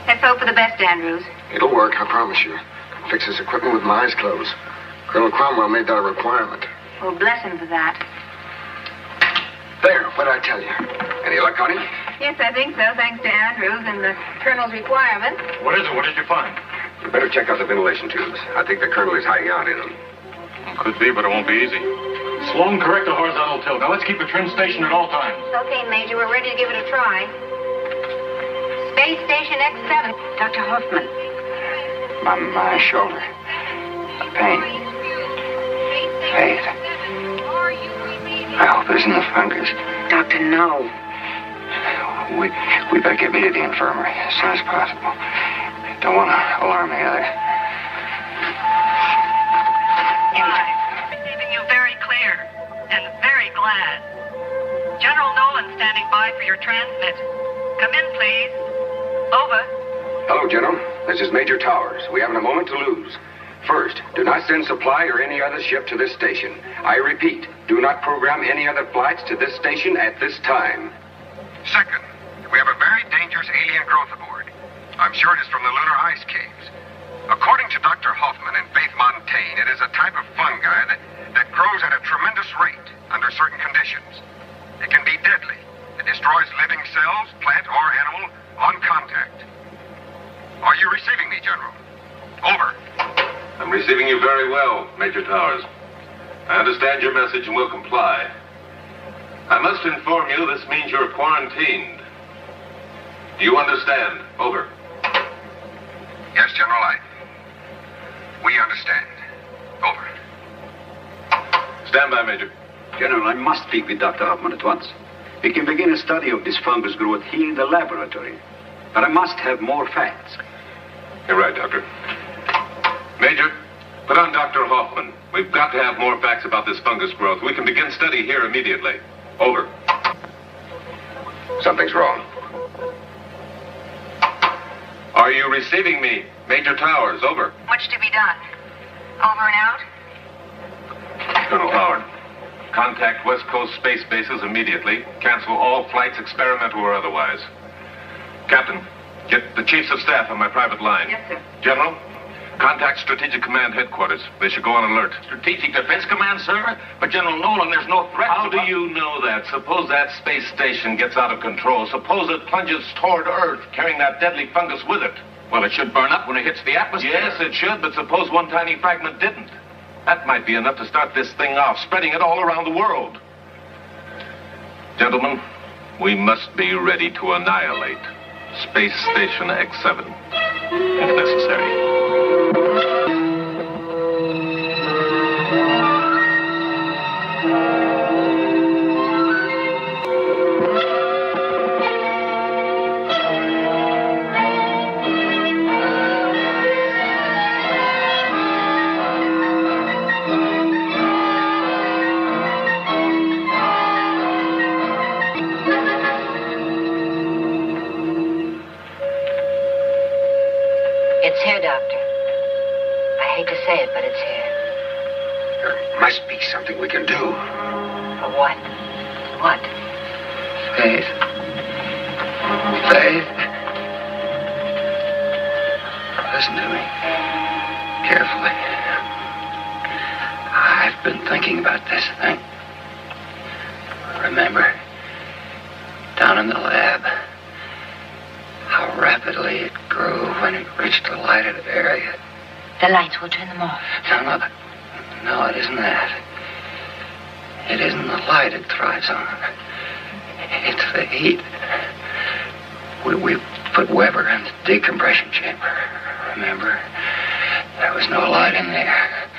Let's hope for the best, Andrews. It'll work, I promise you. Fix his equipment with my eyes closed. Colonel Cromwell made that a requirement. Well, bless him for that. There, what'd I tell you? Any luck on him? Yes, I think so, thanks to Andrews and the Colonel's requirement. What is it? What did you find? You better check out the ventilation tubes. I think the Colonel is hiding out in them. Could be, but it won't be easy. Sloan, correct the horizontal tilt. Now let's keep the trim station at all times. Okay, Major, we're ready to give it a try. Space Station X7. Dr. Hoffman. My shoulder. Pain. Faith. I hope it isn't the fungus. Doctor, no. We better get me to the infirmary as soon as possible. Don't want to alarm the others. I'm receiving you very clear and very glad. General Nolan standing by for your transmit. Come in, please. Over. Hello, General. This is Major Towers. We haven't a moment to lose. First, do not send supply or any other ship to this station. I repeat, do not program any other flights to this station at this time. Second, we have a very dangerous alien growth aboard. I'm sure it is from the lunar ice caves. According to Dr. Hoffman and Faith Montaine, it is a type of fungi that grows at a tremendous rate under certain conditions. It can be deadly. It destroys living cells, plant or animal, on contact. Are you receiving me, General? Over. I'm receiving you very well, Major Towers. I understand your message and will comply. I must inform you this means you're quarantined. Do you understand? Over. Yes, General, we understand. Over. Stand by, Major. General, I must speak with Dr. Hoffman at once. We can begin a study of this fungus growth here in the laboratory. But I must have more facts. You're right, Doctor. Major, put on Dr. Hoffman. We've got to have more facts about this fungus growth. We can begin study here immediately. Over. Something's wrong. Are you receiving me, Major Towers? Over. What's to be done? Over and out? Colonel Howard, contact West Coast space bases immediately. Cancel all flights, experimental or otherwise. Captain, get the chiefs of staff on my private line. Yes, sir. General, contact Strategic Command Headquarters. They should go on alert. Strategic Defense Command, sir? But General Nolan, there's no threat. How do you know that? Suppose that space station gets out of control. Suppose it plunges toward Earth, carrying that deadly fungus with it. Well, it should burn up when it hits the atmosphere. Yes, it should, but suppose one tiny fragment didn't. That might be enough to start this thing off, spreading it all around the world. Gentlemen, we must be ready to annihilate Space Station X7, if necessary. It's here, Doctor. I hate to say it, but it's here. There must be something we can do. For what? What? Faith. Faith. Listen to me. Carefully. I've been thinking about this thing. Remember? Down in the lab. How rapidly it grew when it reached the lighted area. The lights will turn them off. No, it isn't that. It isn't the light it thrives on. It's the heat. We put Weber in the decompression chamber. Remember? There was no light in there.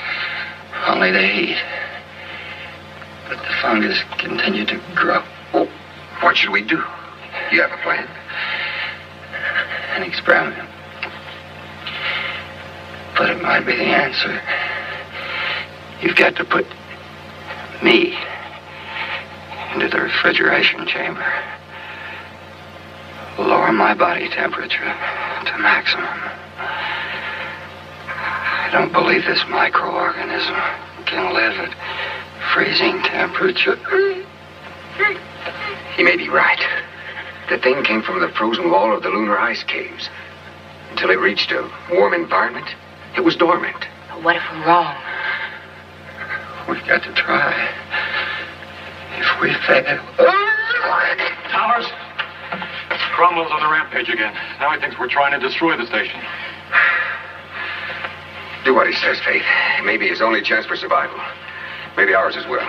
Only the heat. But the fungus continued to grow. Well, what should we do? You have a plan? An experiment. But it might be the answer. You've got to put me into the refrigeration chamber. Lower my body temperature to maximum. I don't believe this microorganism can live at freezing temperature. He may be right. The thing came from the frozen wall of the lunar ice caves. Until it reached a warm environment, it was dormant. But what if we're wrong? We've got to try. If we fail... Towers? Cromwell's on the rampage again. Now he thinks we're trying to destroy the station. Do what he says, Faith. It may be his only chance for survival. Maybe ours as well.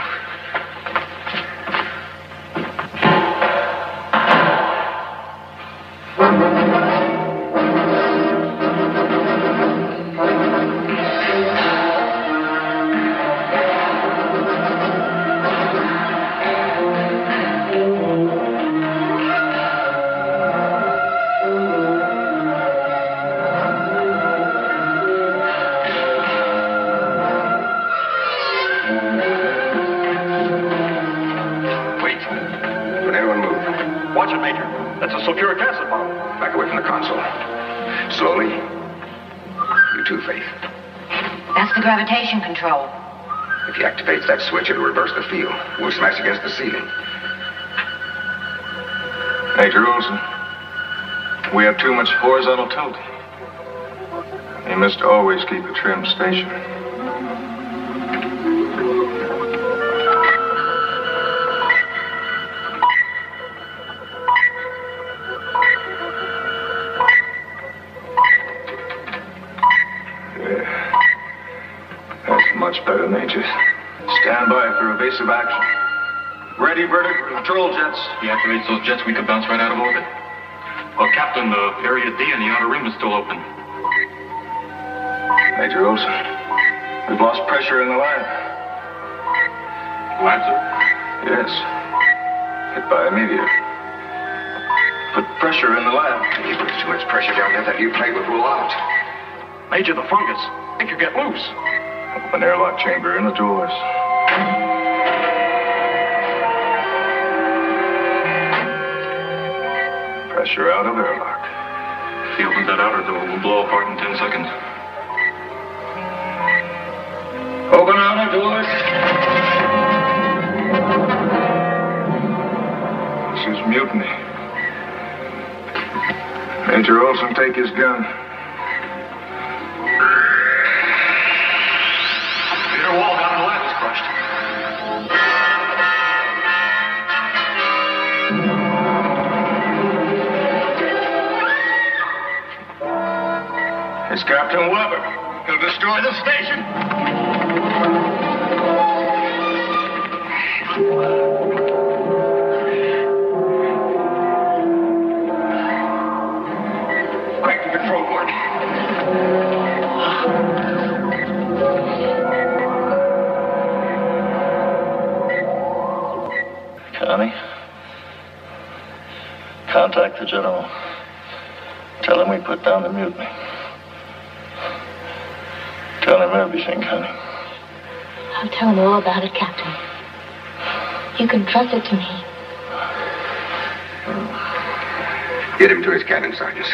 Sulfuric acid bomb. Back away from the console. Slowly. You too, Faith. That's the gravitation control. If he activates that switch, it'll reverse the field. We'll smash against the ceiling. Major Olson, we have too much horizontal tilt. You must always keep a trim station. Much better, Major. Stand by for evasive action. Ready, vertical control jets. He activates those jets, we could bounce right out of orbit. Well, Captain, Area D in the outer rim is still open. Major Olson, we've lost pressure in the lab. Lab, sir? Yes. Hit by a meteor. Put pressure in the lab. You put too much pressure down there, that new plane would roll out. Major, the fungus. Think you get loose. Open airlock chamber in the doors. Pressure out of airlock. If he opens that outer door, we'll blow apart in 10 seconds. Open outer doors. This is mutiny. Major Olson, take his gun. The wall down in the lab is crushed. It's Captain Weber. He'll destroy the station. Quick, the control board. Connie, contact the general. Tell him we put down the mutiny. Tell him everything, Connie. I'll tell him all about it, Captain. You can trust it to me. Get him to his cabin, Sergeant.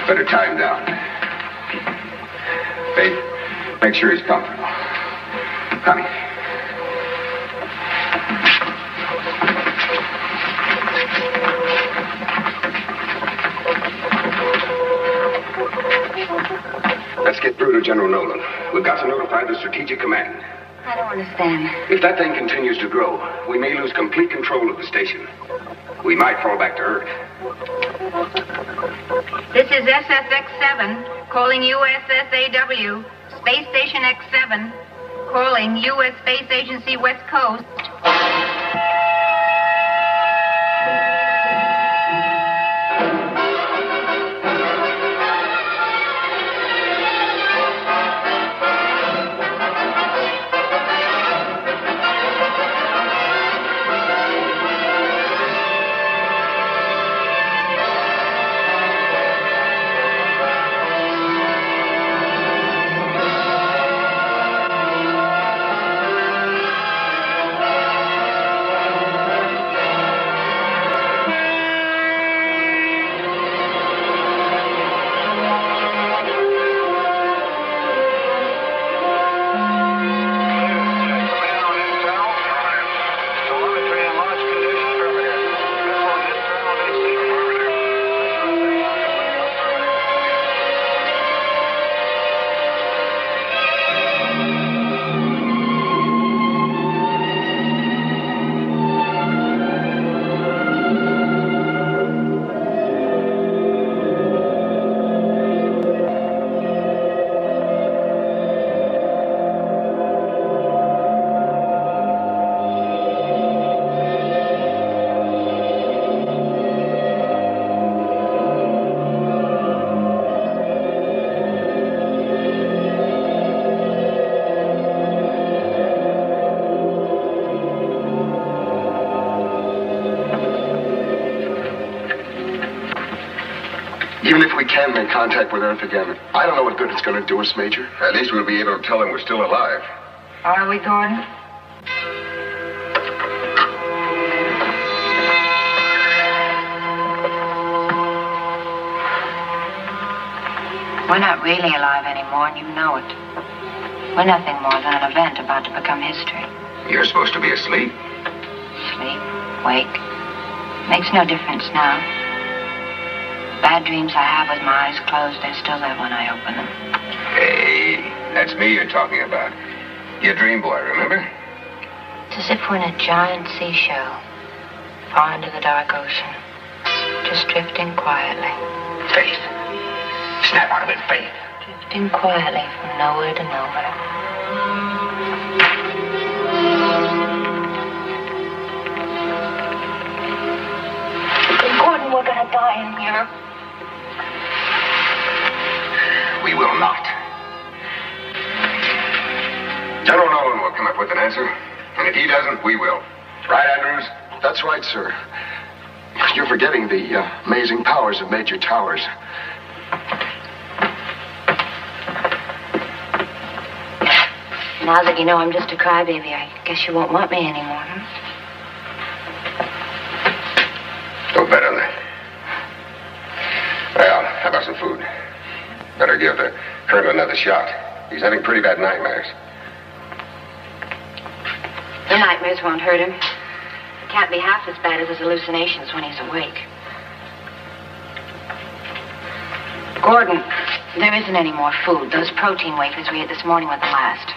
Better tie him down. Faith, make sure he's comfortable. Connie. Let's get through to General Nolan. We've got to notify the Strategic Command. I don't understand. If that thing continues to grow, we may lose complete control of the station. We might fall back to Earth. This is SSX-7, calling USSAW. Space Station X-7, calling U.S. Space Agency West Coast. Even if we can make contact with Earth again, I don't know what good it's going to do us, Major. At least we'll be able to tell them we're still alive. Are we, Gordon? We're not really alive anymore, and you know it. We're nothing more than an event about to become history. You're supposed to be asleep. Sleep, wake. Makes no difference now. Bad dreams I have with my eyes closed, they're still there when I open them. Hey, that's me you're talking about. Your dream boy, remember? It's as if we're in a giant seashell, far into the dark ocean, just drifting quietly. Faith. Snap out of it, Faith. Drifting quietly from nowhere to nowhere. Gordon, we're gonna die in here. We will not. General Nolan will come up with an answer, and if he doesn't, we will. Right, Andrews? That's right, sir. You're forgetting the amazing powers of Major Towers. Now that you know I'm just a crybaby, I guess you won't want me anymore, huh? Don't bet on that. Well, how about some food? Better give the colonel another shot. He's having pretty bad nightmares. The nightmares won't hurt him. It can't be half as bad as his hallucinations when he's awake. Gordon, there isn't any more food. Those protein wafers we had this morning were the last.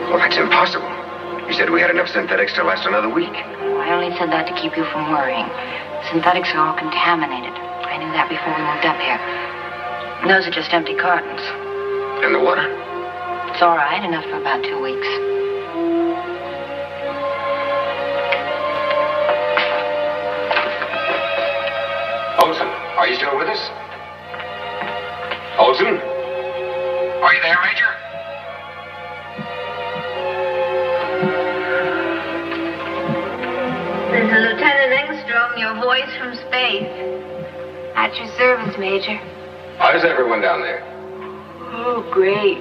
Well, that's impossible. You said we had enough synthetics to last another week. I only said that to keep you from worrying. Synthetics are all contaminated. I knew that before we moved up here. And those are just empty cartons. And the water? It's all right, enough for about 2 weeks. Olson, are you still with us? Olson? Are you there, Major? This is Lieutenant Engstrom, your voice from space. At your service, Major. How's everyone down there? Oh, great.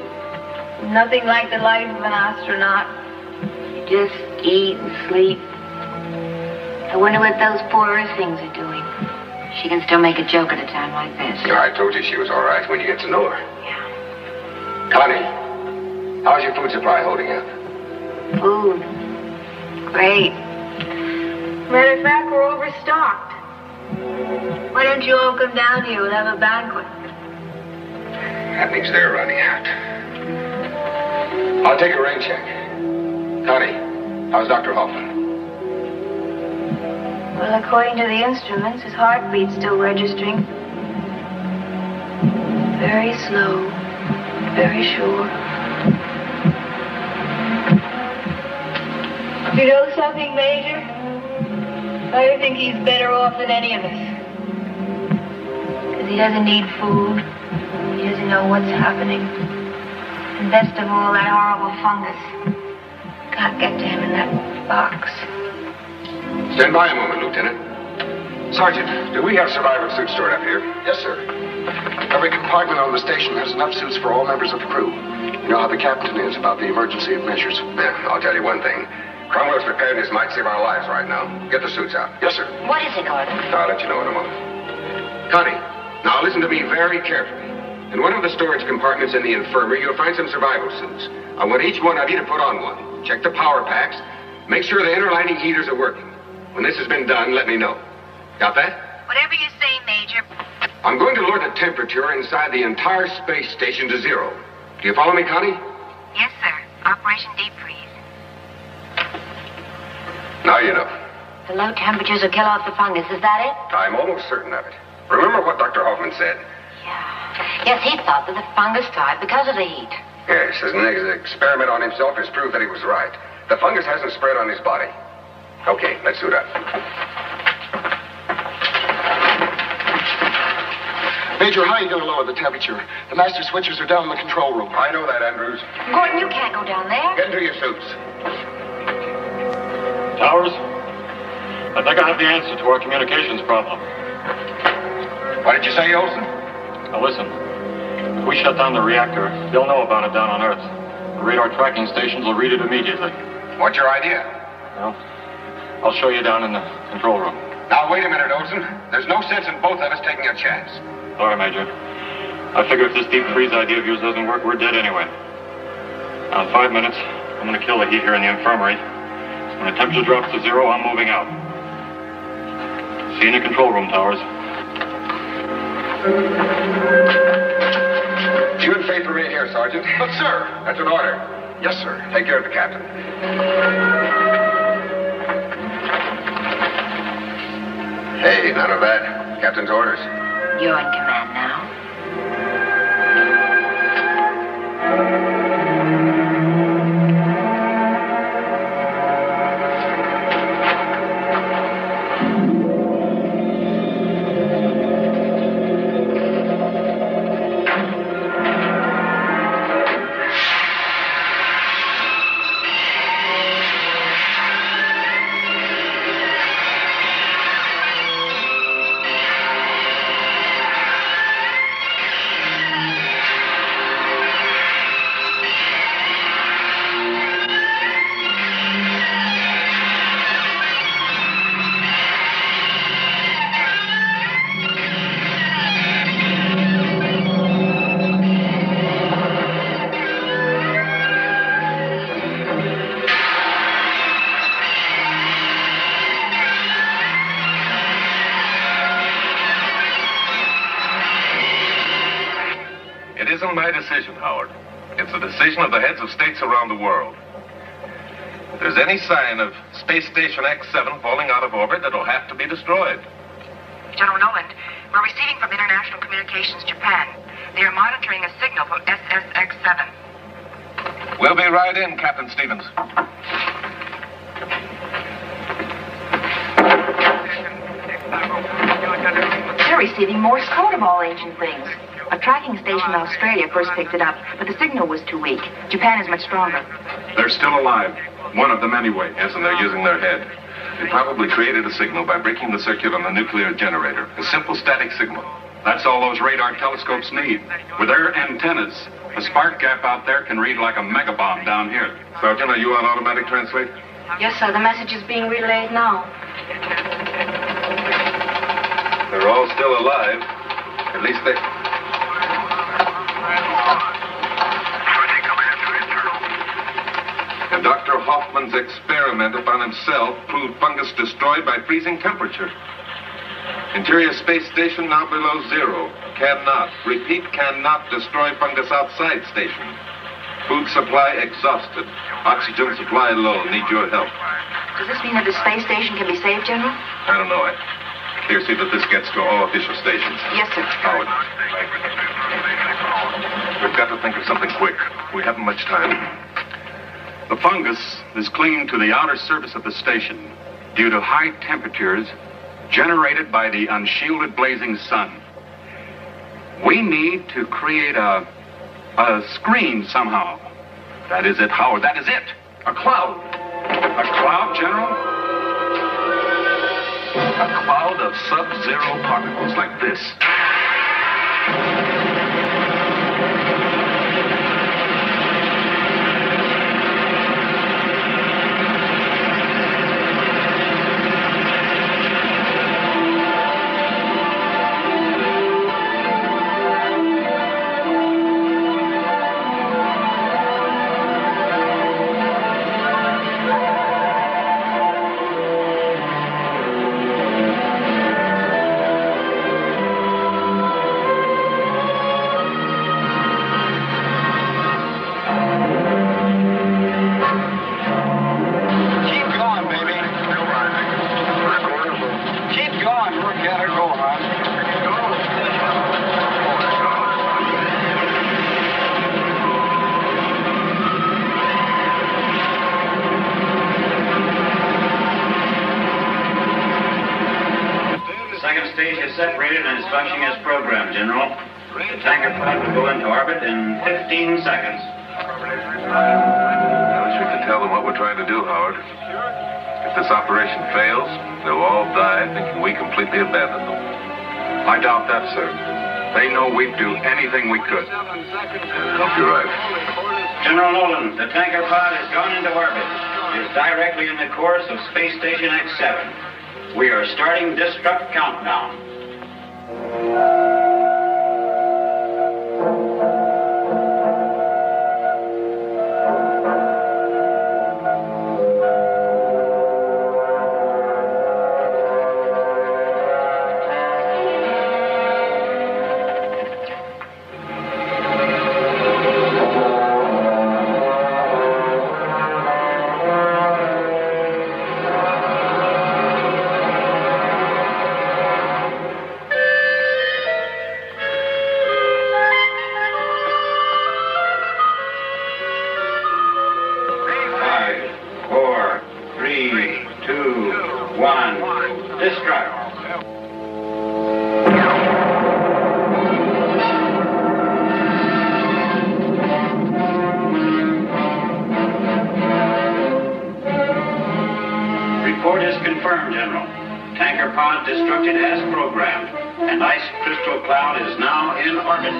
Nothing like the life of an astronaut. You just eat and sleep. I wonder what those poor Earth things are doing. She can still make a joke at a time like this. I told you she was all right when you get to know her. Yeah. Connie, how's your food supply holding up? Food. Great. Matter of fact, we're overstocked. Why don't you all come down here? We'll have a banquet. That means they're running out. I'll take a rain check. Connie, how's Dr. Hoffman? Well, according to the instruments, his heartbeat's still registering. Very slow, very sure. You know something, Major? I think he's better off than any of us. Because he doesn't need food. He doesn't know what's happening. And best of all, that horrible fungus. Can't get to him in that box. Stand by a moment, Lieutenant. Sergeant, do we have survival suits stored up here? Yes, sir. Every compartment on the station has enough suits for all members of the crew. You know how the captain is about the emergency measures. Yeah, I'll tell you one thing. Cromwell's preparedness might save our lives right now. Get the suits out. Yes, sir. What is it, Gordon? I'll let you know in a moment. Connie, now listen to me very carefully. In one of the storage compartments in the infirmary, you'll find some survival suits. I want each one of you to put on one. Check the power packs. Make sure the inner lining heaters are working. When this has been done, let me know. Got that? Whatever you say, Major. I'm going to lower the temperature inside the entire space station to 0. Do you follow me, Connie? Yes, sir. Operation Deep Freeze. Now you know. The low temperatures will kill off the fungus, is that it? I'm almost certain of it. Remember what Dr. Hoffman said? Yes, he thought that the fungus died because of the heat. Yes, his experiment on himself is proof that he was right. The fungus hasn't spread on his body. Okay, let's suit up. Major, how are you going to lower the temperature? The master switches are down in the control room. I know that, Andrews. Gordon, you can't go down there. Get into your suits. Towers, I think I have the answer to our communications problem. What did you say, Olson? Now listen, if we shut down the reactor, they'll know about it down on Earth. The radar tracking stations will read it immediately. What's your idea? Well, I'll show you down in the control room. Now, wait a minute, Olson. There's no sense in both of us taking a chance. All right, Major. I figure if this deep freeze idea of yours doesn't work, we're dead anyway. Now, in 5 minutes, I'm going to kill the heat here in the infirmary. When the temperature drops to 0, I'm moving out. See you in the control room, Towers. You and Faith remain here, Sergeant. But, sir. That's an order. Yes, sir. Take care of the captain. Hey, none of that. Captain's orders. You're in command now. My decision, Howard. It's the decision of the heads of states around the world. If there's any sign of Space Station X7 falling out of orbit, it'll have to be destroyed. General Noland, we're receiving from International Communications Japan. They are monitoring a signal from SSX7. We'll be right in, Captain Stevens. They're receiving Morse code of all ancient things. A tracking station in Australia first picked it up, but the signal was too weak. Japan is much stronger. They're still alive. One of them anyway. Yes, and they're using their head. They probably created a signal by breaking the circuit on the nuclear generator. A simple static signal. That's all those radar telescopes need. With their antennas, a spark gap out there can read like a megabomb down here. Sergeant, are you on automatic translate? Yes, sir. The message is being relayed now. They're all still alive. At least they... And Dr. Hoffman's experiment upon himself proved fungus destroyed by freezing temperature. Interior space station now below 0. Cannot, repeat, cannot destroy fungus outside station. Food supply exhausted. Oxygen supply low. Need your help. Does this mean that the space station can be saved, General? I don't know. Here, see that this gets to all official stations. Yes, sir. Howard. We've got to think of something quick. We haven't much time. The fungus is clinging to the outer surface of the station due to high temperatures generated by the unshielded blazing sun. We need to create a screen somehow. That is it, Howard. That is it. A cloud. A cloud, General? A cloud of sub-zero particles like this. Separated and is functioning as programmed, General. The tanker pod will go into orbit in 15 seconds. I wish we could tell them what we're trying to do, Howard. If this operation fails, they'll all die thinking we completely abandoned them. I doubt that, sir. They know we'd do anything we could. I hope you're right. General Nolan, the tanker pod has gone into orbit. It is directly in the course of Space Station X7. We are starting destruct countdown. Destructed as programmed. An ice crystal cloud is now in orbit.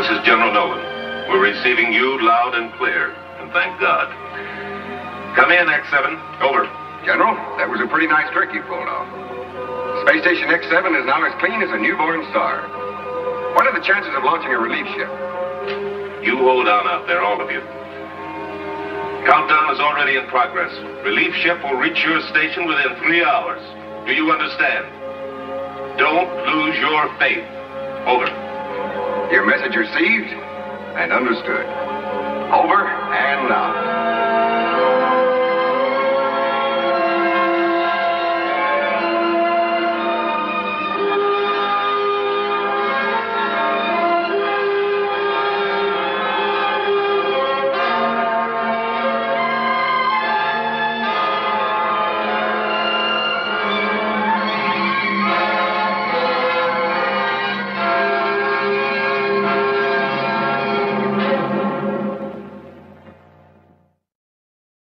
This is General Nolan. We're receiving you loud and clear, and thank God. Come in, X7. Over. General, that was a pretty nice trick you pulled off. Space Station X7 is now as clean as a newborn star. What are the chances of launching a relief ship? You hold on out there, all of you. Countdown is already in progress. Relief ship will reach your station within 3 hours. Do you understand? Don't lose your faith. Over. Your message received and understood. Over and out.